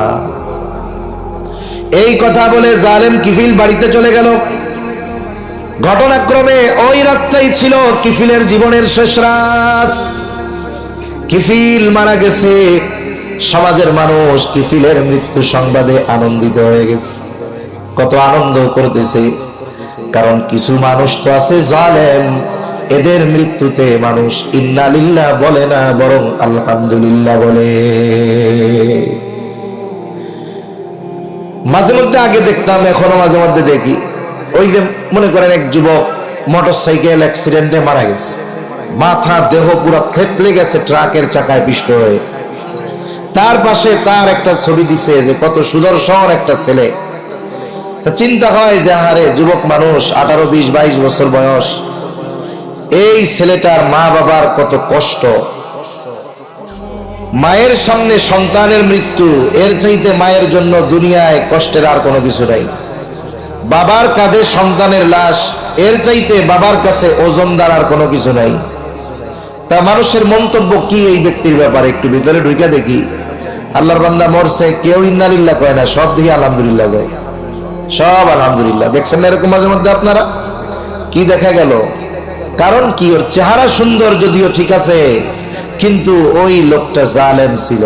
এই কথা বলে জালেম কিফিল বাড়িতে চলে গেল। ঘটনাক্রমে ওই রাতটাই ছিল কিফিলের জীবনের শেষ রাত। কিফিল মারা গেছে। সমাজের মানুষ কিফিলের মৃত্যু সংবাদে আনন্দিত হয়ে গেছে। কত আনন্দ করতেছে, কারণ কিছু মানুষ তো আছে জালেম, এদের মৃত্যুতে মানুষ ইন্না লিল্লাহ বলে না, বরং আলহামদুলিল্লাহ বলে। মাঝে মধ্যে আগে দেখতাম, এখনো মাঝে মধ্যে দেখি, ওই যে মনে করেন এক যুবক মোটরসাইকেল অ্যাক্সিডেন্টে মারা গেছে, মাথা দেহ পুরো থেতলে গেছে ট্রাকের চাকায় পিষ্ট হয়ে। তার পাশে তার একটা ছবি দিছে যে কত সুদর্শন একটা ছেলে। তা চিন্তা হয় যে আরে যুবক মানুষ, 18, 20, 22 বছর বয়স, এই ছেলেটার মা বাবার কত কষ্ট। মায়ের সামনে সন্তানের মৃত্যু, এর চাইতে মায়ের জন্য দুনিয়ায় কষ্টের আর কোনো কিছু নাই। বাবার কাঁধে সন্তানের লাশ, এর চাইতে বাবার কাছে ওজনদার আর কোনো কিছু নাই। তা মানুষের মন্তব্য কি এই ব্যক্তির ব্যাপারে একটু ভিতরে ঢুকে দেখি। আল্লাহর বান্দা মরছে, কেউ ইন্না লিল্লাহ কয় না, সব দিকে আলহামদুলিল্লাহ কয়, সব আলহামদুলিল্লাহ। দেখছেন না এরকম মাঝে মধ্যে আপনারা? কি দেখা গেল? কারণ কি, ওর চেহারা সুন্দর যদিও ঠিক আছে, কিন্তু ওই লোকটা জালেম ছিল,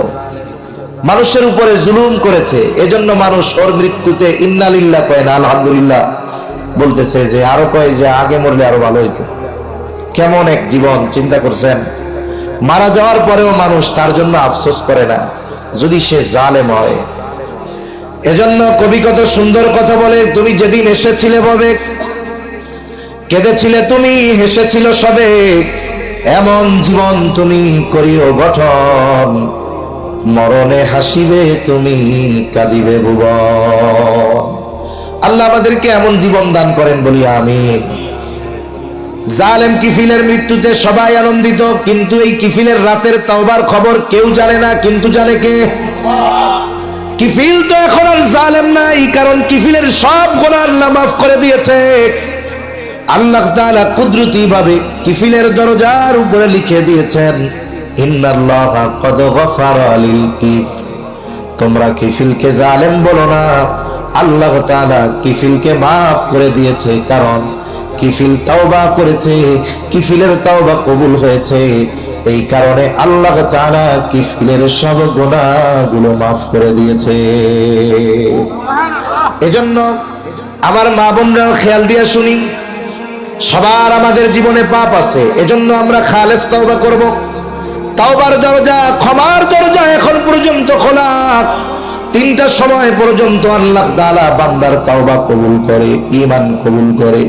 মানুষের উপরে জুলুম করেছে। এজন্য মানুষ ওর মৃত্যুতে ইন্না লিল্লাহ কয় না, আলহামদুলিল্লাহ বলতেছে। যে আরো কয় যে আগে মরলে আরো ভালো হইতো। কেমন এক জীবন চিন্তা করছেন? মারা যাওয়ার পরেও মানুষ তার জন্য আফসোস করে না, যদি সে জালেম হয়। এজন্য কবি কত সুন্দর কথা বলে, তুমি যেদিন এসেছিলে ববে, কেঁদেছিলে তুমি, হেসেছিল সবে, এমন জীবন তুমি করিও গঠন, মরণে হাসিবে তুমি, কাঁদিবে ভুবন। আল্লাহ আমাদেরকে এমন জীবন দান করেন, বলি আমিন। জালেম কিফিলের মৃত্যুতে সবাই আনন্দিত, কিন্তু এই কিফিলের রাতের তাওবার খবর কেউ জানে না, কিন্তু জানে কে? কিফিল তো এখন আর জালেম নাই, কারণ কিফিলের সব গুনাহ আল্লাহ মাফ করে দিয়েছে। আল্লাহ তাআলা কুদরতি ভাবে কিফিলের দরজার উপরে লিখে দিয়েছেন, ইন্নাল্লাহা ক্বাদ গফারা লিল কিফ। তোমরা কিফিলকে জালেম বলো না, আল্লাহ তাআলা কিফিলকে মাফ করে দিয়েছে, কারণ কিফিল তাওবা করেছে, কিফিলের তাওবা কবুল হয়েছে। এই কারণে আল্লাহ তাআলা কিফিলের সব গুনাহগুলো মাফ করে দিয়েছে। এজন্য আমার মা বোনরা খেয়াল দিয়ে শুনি, সবার আমাদের জীবনে পাপ আছে, এজন্য আমরা খালেস তাওবা করব। তাওবার দরজা, ক্ষমার দরজা এখন পর্যন্ত খোলা। 3টার সময় পর্যন্ত আল্লাহ তাআলা বান্দার তাওবা কবুল করে, ঈমান কবুল করে।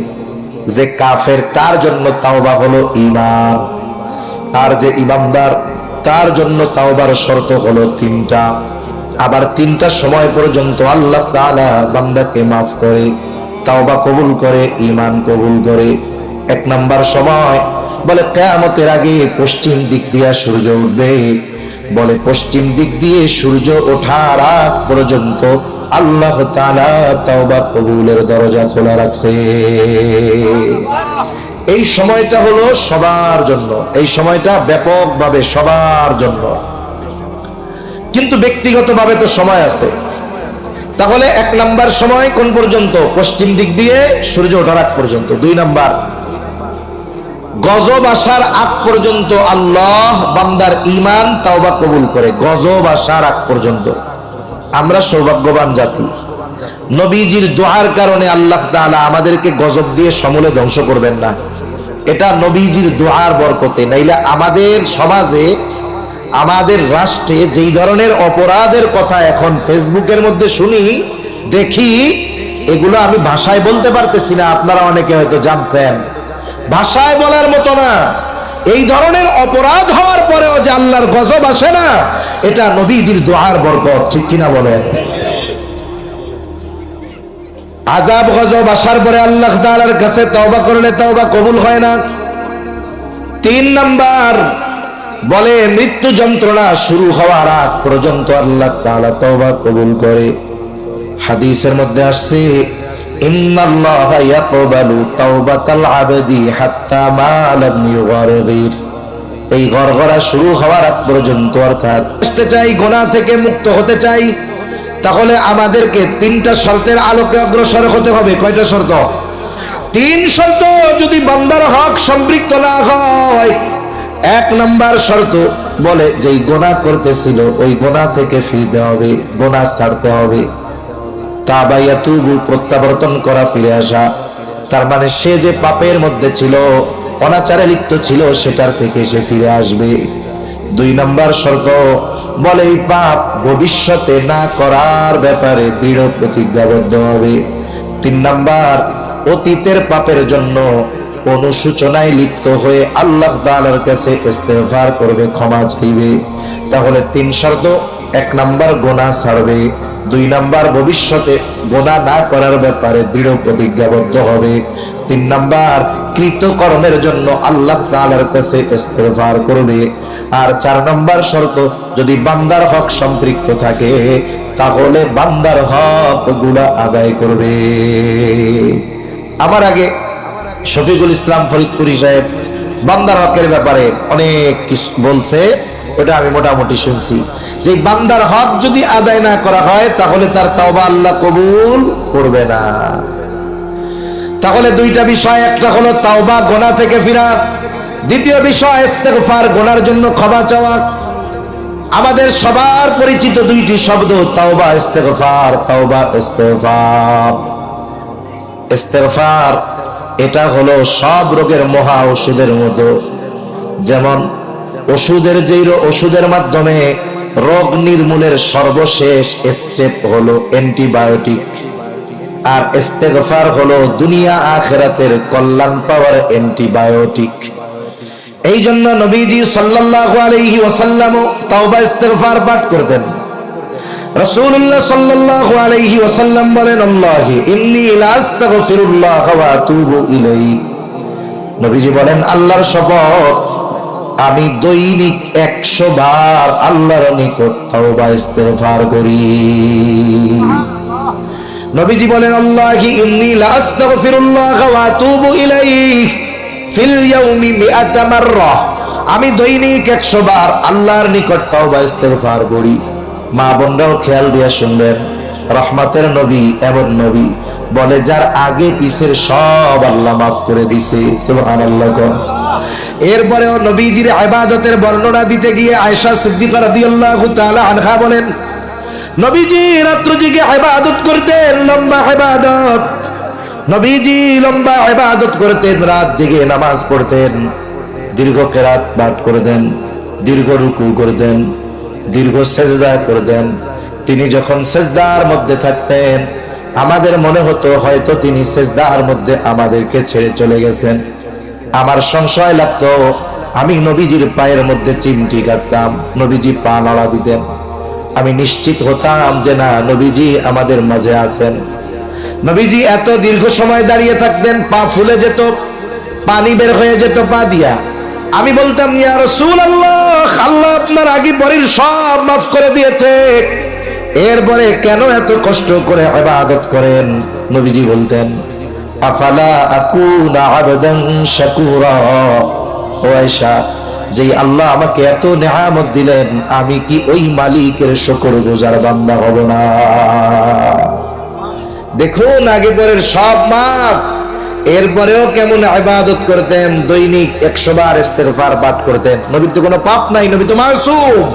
যে কাফের, তার জন্য তাওবা হলো ঈমান, আর যে ঈমানদার, তার জন্য তাওবার শর্ত হলো 3টা। আবার 3টার সময় পর্যন্ত আল্লাহ তাআলা বান্দাকে মাফ করে, তাওবা কবুল করে, ঈমান কবুল করে। 1 নাম্বার সময় বলে কিয়ামতের আগে পশ্চিম দিক দিয়ে সূর্য উঠবে। বলে পশ্চিম দিক দিয়ে সূর্য ওঠার আগ পর্যন্ত আল্লাহ তাআলা তাওবা কবুলের দরজা খোলা রাখছে। এই সময়টা হলো সবার জন্য, এই সময়টা ব্যাপকভাবে সবার জন্য, কিন্তু ব্যক্তিগতভাবে তো সময় আছে। তাহলে 1 নাম্বার সময় কোন পর্যন্ত? পশ্চিম দিক দিয়ে সূর্য ওঠার আগ পর্যন্ত। 2 নাম্বার, গজব আসার আগ পর্যন্ত আল্লাহ বান্দার ঈমান তাওবা কবুল করে, গজব আসার আগ পর্যন্ত। আমরা সৌভাগ্যবান জাতি, নবীজির দোয়ার কারণে আল্লাহ তাআলা আমাদেরকে গজব দিয়ে সমূলে ধ্বংস করবেন না। এটা নবীজির দোয়ার বরকতে। নাইলে আমাদের সমাজে, আমাদের রাষ্ট্রে যেই ধরনের অপরাধের কথা এখন ফেসবুকের মধ্যে শুনি, দেখি, এগুলো আমি ভাষায় বলতে পারতেছি না, আপনারা অনেকে হয়তো জানছেন, ভাষায় বলার মতো না। এই ধরনের অপরাধ হওয়ার পরেও যে আল্লাহর গজব আসে না, এটা নবীজির দোয়ার বরকত, ঠিক কিনা বলেন? আযাব গজব আসার পরে আল্লাহ তাআলার কাছে তওবা করলে তওবা কবুল হয় না। 3 নাম্বার বলে মৃত্যু যন্ত্রণা শুরু হওয়ার আগ পর্যন্ত আল্লাহ তাআলা তওবা কবুল করে। হাদিসের মধ্যে আসছে, ইন্নাল্লাহা ইয়াকবালু তাওবাতাল আবদি হাত্তা মা লাম ইউগারগির। এই গড়গড়া শুরু হওয়ার আগ পর্যন্ত, অর্থাৎ আসতে চাই, গুনাহ থেকে মুক্ত হতে চাই, তাহলে আমাদেরকে তিনটা শর্তের আলোকে অগ্রসর হতে হবে। কয়টা শর্ত? তিন শর্ত। যদি বান্দার হক সম্পৃক্ত না হয়, এক নাম্বার শর্ত বলে যেই গুনাহ করতেছিল ওই গুনাহ থেকে ফিরতে হবে, গুনাহ ছাড়তে হবে। তাওবা ইয়াতুবু, প্রত্যাবর্তন করা, ফিরে আসা। তার মানে সে যে পাপের মধ্যে ছিল, অনাচারে লিপ্ত ছিল, সেটার থেকে সে ফিরে আসবে। দুই নাম্বার শর্ত বলে এই পাপ ভবিষ্যতে না করার ব্যাপারে দৃঢ় প্রতিজ্ঞাবদ্ধ হবে। তিন নাম্বার, অতীতের পাপের জন্য অনুশোচনায় লিপ্ত হয়ে আল্লাহ তাআলার কাছে ইস্তেগফার করবে, ক্ষমা চাইবে। তাহলে তিন শর্ত: এক নাম্বার গুনাহ ছাড়বে, দুই নাম্বার ভবিষ্যতে গুনাহ না করার ব্যাপারে দৃঢ় প্রতিজ্ঞাবদ্ধ হবে, তিন নাম্বার কৃতকর্মের জন্য আল্লাহ তাআলার কাছে ইস্তেগফার করবে, আর চার নাম্বার শর্ত যদি বান্দার হক সম্পৃক্ত থাকে তাহলে বান্দার হক গুলা আদায় করবে। আমার আগে শফিকুল ইসলাম ফরিদপুরি সাহেব বান্দার হকের ব্যাপারে অনেক কিছু বলছে, ওটা আমি মোটামুটি শুনছি। যে বান্দার হক যদি আদায় না করা হয় তাহলে তার তওবা আল্লাহ কবুল করবে না। তাহলে দুইটা বিষয়, একটা হলো তাওবা, গুনাহ থেকে ফিরা, দ্বিতীয় বিষয় ইস্তেগফার, গুনার জন্য ক্ষমা চাওয়া। আমাদের সবার পরিচিত দুইটি শব্দ, তাওবা ইস্তেগফার, তাওবা ইস্তেগফার। ইস্তেগফার এটা হলো সব রোগের মহা ঔষধের মতো। যেমন ওষুধের মাধ্যমে রোগ নির্মূলের সর্বশেষ স্টেপ হলো অ্যান্টিবায়োটিক, আর ইস্তেগফার হলো দুনিয়া আখিরাতের কল্যাণ পাওয়ার অ্যান্টিবায়োটিক। এই জন্য নবীজি সাল্লাল্লাহু আলাইহি ওয়াসাল্লাম তাওবা ইস্তেগফার পাঠ করতেন। রাসূলুল্লাহ সাল্লাল্লাহু আলাইহি ওয়াসাল্লাম বলেন, আল্লাহি ইন্নী লা আস্তাগফিরুল্লাহ ওয়া আতুবু ইলাইহি। নবীজি বলেন, আল্লাহর শপথ, আমি দৈনিক 100 বার আল্লাহর নিকট তাওবা ইস্তেগফার করি। নবীজি বলেন, আল্লাহি ইন্নী লা আস্তাগফিরুল্লাহ ওয়া আতুবু ইলাইহি ফিল ইয়াউমি 100 মাররা। আমি দৈনিক 100 বার আল্লাহর নিকট তাওবা ইস্তেগফার করি। মা বোনরাও খেয়াল দিয়ে শুনবেন, রহমতের নবী এমন নবী বলে যার আগে পিছের সব আল্লাহ মাফ করে দিছে। সুবহানাল্লাহ। এরপরেও নবীজির ইবাদতের বর্ণনা দিতে গিয়ে আয়েশা সিদ্দিকা রাদিয়াল্লাহু তাআলা আনহা বলেন, নবীজি রাত্র জেগে ইবাদত করতেন, লম্বা ইবাদত। নবীজি লম্বা ইবাদত করতেন, রাত জেগে নামাজ পড়তেন, দীর্ঘ কিরাত পাঠ করতেন, দীর্ঘ রুকু করতেন, দীর্ঘ সেজদা করতেন। তিনি যখন সেজদার মধ্যে থাকতেন আমাদের মনে হতো হয়তো তিনি সেজদার মধ্যে আমাদেরকে ছেড়ে চলে গেছেন। আমার সংশয় লাগতো, আমি নবীজির পায়ের মধ্যে চিমটি কাটতাম, নবীজি পা নাড়া দিতেন, আমি নিশ্চিত হতাম যে না, নবীজি আমাদের মাঝে আছেন। নবীজি এত দীর্ঘ সময় দাঁড়িয়ে থাকতেন, পা ফুলে যেত, পানি বের হয়ে যেত পা দিয়া। আমি বলতাম, ইয়া রাসূলুল্লাহ, আল্লাহ আপনার আগে পরের সব মাফ করে দিয়েছে, এরপরে কেন এত কষ্ট করে ইবাদত করেন? নবীজি বলতেন, আফালা আকুনা আবদান শাকুরা। ও আয়েশা, যেই আল্লাহ আমাকে এত নেয়ামত দিলেন, আমি কি ওই মালিকের শুকরগুজার বান্দা হব না? দেখুন, আগে পরের সব মাফ, এরপরেও কেমন ইবাদত করতেন। দৈনিক 100 বার ইস্তেগফার পাঠ করতেন। নবীর তো কোনো পাপ নাই, নবী তো মাসুম।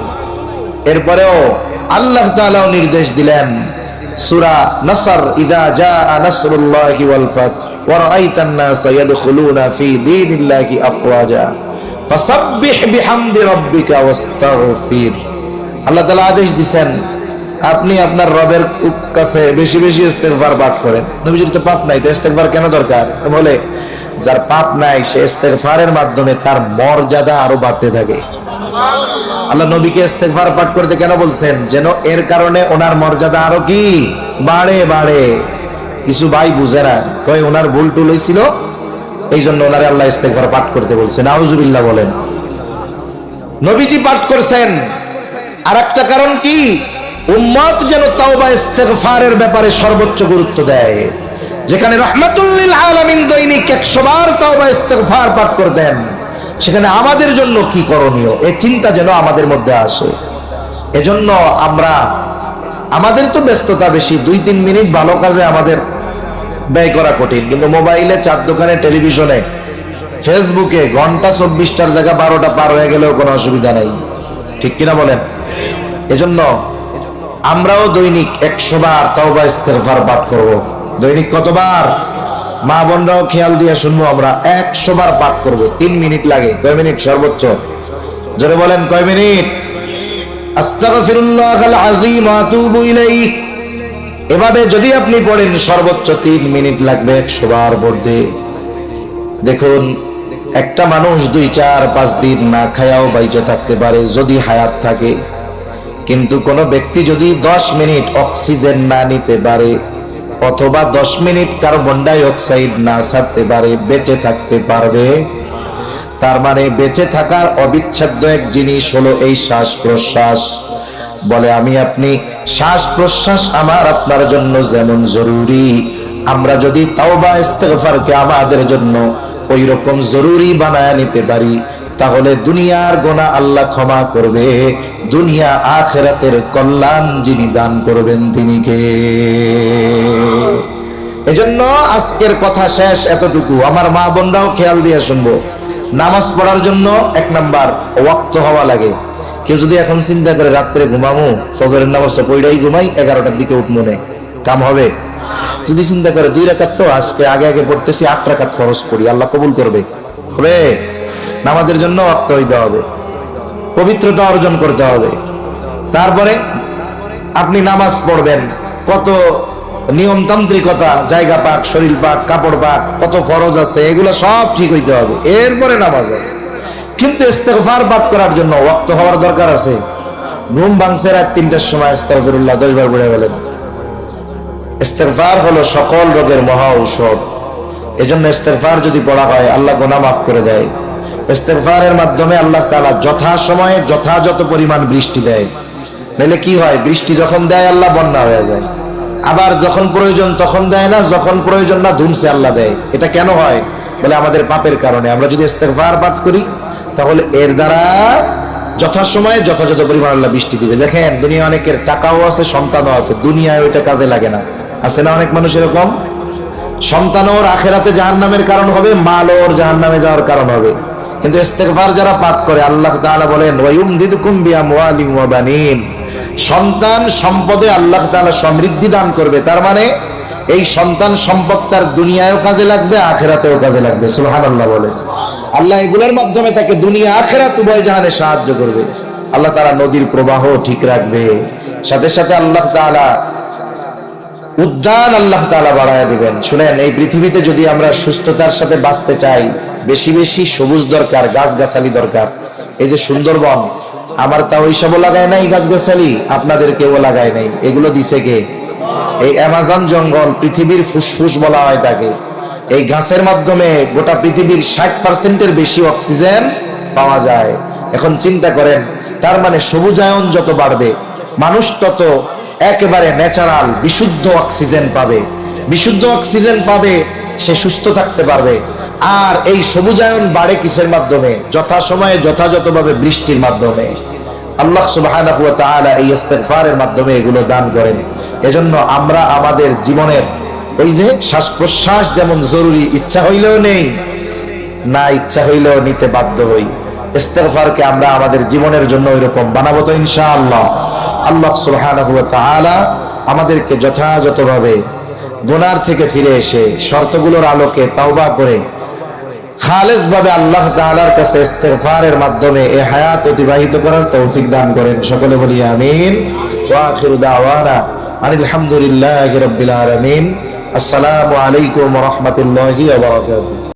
এরপরেও আল্লাহ তাআলা নির্দেশ দিলেন, সূরা নাসর, ইযা জাআ নাসরুল্লাহি ওয়াল ফাত ওয়া রাআইতান নাসা ইয়াদখুলুনা ফি দীনিল্লাহি আফওয়াজা ফাসাব্বিহ বিহামদি রাব্বিকা ওয়াস্তাগফির। আল্লাহ তাআলা আদেশ দিবেন, আপনি আপনার রবের কাছে বেশি বেশি ইস্তেগফার পাঠ করেন। নবীজির তো পাপ নাই, তো ইস্তেগফার কেন দরকার? বলে, যার পাপ নাই সে ইস্তেগফারের মাধ্যমে তার মর্যাদা আরো বাড়তে থাকে। আল্লাহ নবীকে ইস্তেগফার পাঠ করতে কেন বলছেন? যেন এর কারণে ওনার মর্যাদা আরো কি বাড়ে বাড়ে। কিছু ভাই বুঝে না, কয় ওনার ভুল টুল হয়েছিল, এই জন্য ওনারে আল্লাহ ইস্তেগফার পাঠ করতে বলছেন। আউযুবিল্লাহ বলেন। নবীজি পাঠ করছেন। আর একটা কারণ কি? উম্মত যেন তাওবা ইস্তেগফারের ব্যাপারে সর্বোচ্চ গুরুত্ব দেয়, যেখানে রাহমাতুল লিল আলামিন দৈনিক 100 বার তাওবা ইস্তিগফার পাঠ করতেন, সেখানে আমাদের জন্য কি করণীয় এই চিন্তা যেন আমাদের মধ্যে আসে। এজন্য আমাদের তো ব্যস্ততা বেশি, 2-3 মিনিট ভালো কাজে আমাদের ব্যয় করা কঠিন, কিন্তু মোবাইলে, চার দোকানে, টেলিভিশনে, ফেসবুকে ঘন্টা 24টার জায়গা 12টা পার হয়ে গেলেও কোনো অসুবিধা নাই, ঠিক কিনা বলেন? এজন্য আমরাও দৈনিক 100 বার তাওবা ইস্তিগফার পাঠ করব। দৈনিক কতবার? মা বোনরাও খেয়াল দিয়ে শুনবো, আমরা 100 বার পাঠ করব। 3 মিনিট লাগে, কয় মিনিট সর্বোচ্চ? জোরে বলেন, কয় মিনিট? আস্তাগফিরুল্লাহাল আযীম ওয়া আতুবু ইলাইহি। এভাবে যদি আপনি পড়েন সর্বোচ্চ 3 মিনিট লাগবে 100 বার পড়তে। দেখুন, একটা মানুষ 2-4-5 দিন না খায়াও বাইচে থাকতে পারে যদি হায়াত থাকে, কিন্তু কোন ব্যক্তি যদি 10 মিনিট অক্সিজেন না নিতে পারে অথবা 10 মিনিট কার্বন ডাই অক্সাইড না ছাড়তে পারে, বেঁচে থাকতে পারবে? তার মানে বেঁচে থাকার অবিচ্ছেদ্য এক জিনিস হলো এই শ্বাস প্রশ্বাস। বলে আমি আপনি শ্বাস প্রশ্বাস আমার আপনার জন্য যেমন জরুরি, আমরা যদি তাওবা ইস্তিগফারকে আমাদের জন্য ওই রকম জরুরি বানায় নিতে পারি, তাহলে দুনিয়ার গুনাহ আল্লাহ ক্ষমা করবে, দুনিয়া আখিরাতের কল্যাণ যিনি দান করবেন তিনি কে? এজন্য আজকের কথা শেষ এতটুকু। আমার মা বোনরাও খেয়াল দিয়ে শুনবো, নামাজ পড়ার জন্য 1 নাম্বার ওয়াক্ত হওয়া লাগে। কেউ যদি এখন চিন্তা করে রাত্রে ঘুমামু, ফজরের নামাজটা পড়াই ঘুমাই, 11টার দিকে উঠবো না, কাম হবে? যদি চিন্তা করে 2 রাকাত তো আজকে আগে পড়তেছি, 8 রাকাত ফরজ পড়ি, আল্লাহ কবুল করবে, হবে? নামাজের জন্য ওয়াক্ত হইতে হবে, পবিত্রতা অর্জন করতে হবে। তারপরে আপনি নামাজ পড়বেন, কত নিয়মতান্ত্রিকতা, জায়গা পাক, শরীর পাক, কাপড় পাক, কত ফরজ আছে, এগুলো সব ঠিক হইতে হবে, এরপরে নামাজ হবে। কিন্তু ইস্তিগফার পাঠ করার জন্য ওয়াক্ত হওয়ার দরকার আছে। ঘুম ভাঙছে রাত 3টার সময়, আস্তাগফিরুল্লাহ 10 বার পড়ে বলেন। ইস্তিগফার হলো সকল রোগের মহা ঔষধ। এজন্য ইস্তিগফার যদি পড়া হয় আল্লাহ গুনাহ মাফ করে দেয়। ইস্তিগফারের মাধ্যমে আল্লাহ তাআলা যথাসময়ে যথাযথ পরিমাণ বৃষ্টি দেয়। নাহলে কি হয়, বৃষ্টি যখন দেয় আল্লাহ বন্যা হয়ে যায়, আবার যখন প্রয়োজন তখন দেয় না, যখন প্রয়োজন না ধুমসে আল্লাহ দেয়। এটা কেন হয়? বলে আমাদের পাপের কারণে। আমরা যদি ইস্তিগফার পাঠ করি তাহলে এর দ্বারা যথাসময়ে যথাযথ পরিমাণ আল্লাহ বৃষ্টি দিবে। দেখেন, দুনিয়া অনেকের টাকাও আছে, সন্তানও আছে, দুনিয়ায় ওইটা কাজে লাগে না, আছে না অনেক মানুষ এরকম? সন্তান ওর আখিরাতে জাহান্নামের কারণ হবে, মাল ওর জাহান্নামে যাওয়ার কারণ হবে। কিন্তু ইস্তিগফার যারা পাঠ করে আল্লাহ তাআলা বলেন ওয়ায়ুমদিদকুম বিআমওয়ালিন ওয়া বানিন, সন্তান সম্পদে আল্লাহ তাআলা সমৃদ্ধি দান করবে। তার মানে এই সন্তান সম্পদ তার দুনিয়ায়ও কাজে লাগবে, আখিরাতেও কাজে লাগবে। সুবহানাল্লাহ বলে। আল্লাহ এগুলোর মাধ্যমে তাকে দুনিয়া আখিরাত উভয় জাহানে সাহায্য করবে। আল্লাহ তাআলা নদীর প্রবাহ ঠিক রাখবে, সাথে সাথে আল্লাহ তাআলা উদ্যান আল্লাহ তাআলা বাড়ায় দিবেন। শুনেন, এই পৃথিবীতে যদি আমরা সুস্থতার সাথে বাঁচতে চাই, বেশি বেশি সবুজ দরকার, গাছগাছালি দরকার। এই যে সুন্দরবন, আমার তা ওইসবও লাগায় নাই গাছগাছালি, আপনাদের কেউ লাগায় নাই, এগুলো দিছে কে? এই অ্যামাজন জঙ্গল, পৃথিবীর ফুসফুস বলা হয় তাকে। এই গাছের মাধ্যমে গোটা পৃথিবীর 60%-এর বেশি অক্সিজেন পাওয়া যায়। এখন চিন্তা করেন, তার মানে সবুজায়ন যত বাড়বে মানুষ তত একেবারে ন্যাচারাল বিশুদ্ধ অক্সিজেন পাবে। বিশুদ্ধ অক্সিজেন পাবে, সে সুস্থ থাকতে পারবে। আর এই সবুজায়ন বাড়ে কিসের মাধ্যমে? যথাসময়ে যথাযথভাবে বৃষ্টির মাধ্যমে। আল্লাহ সুবহানাহু ওয়া তাআলা এই ইস্তিগফারের মাধ্যমে এগুলো দান করেন। এজন্য আমরা আমাদের জীবনের ওই যে শ্বাস প্রশ্বাস যেমন জরুরি, ইচ্ছা হইলেও নেই, না ইচ্ছা হইলেও নিতে বাধ্য হই, ইস্তিগফারকে আমরা আমাদের জীবনের জন্য ওইরকম বানাবো তো ইনশাআল্লাহ। আল্লাহ সুবহানাহু ওয়া তাআলা আমাদেরকে যথাযথভাবে গুনাহ থেকে ফিরে এসে শর্তগুলোর আলোকে তাওবা করে খালেস ভাবে আল্লাহ তাআলার কাছে ইস্তিগফারের মাধ্যমে এই হায়াত অতিবাহিত করার তৌফিক দান করেন। সকলে বলি আমিন। ওয়া আখিরু দাওয়ানা আনিল হামদুলিল্লাহি রাব্বিল আলামিন। আসসালামু আলাইকুম ওয়া রাহমাতুল্লাহি ওয়া বারাকাতুহু।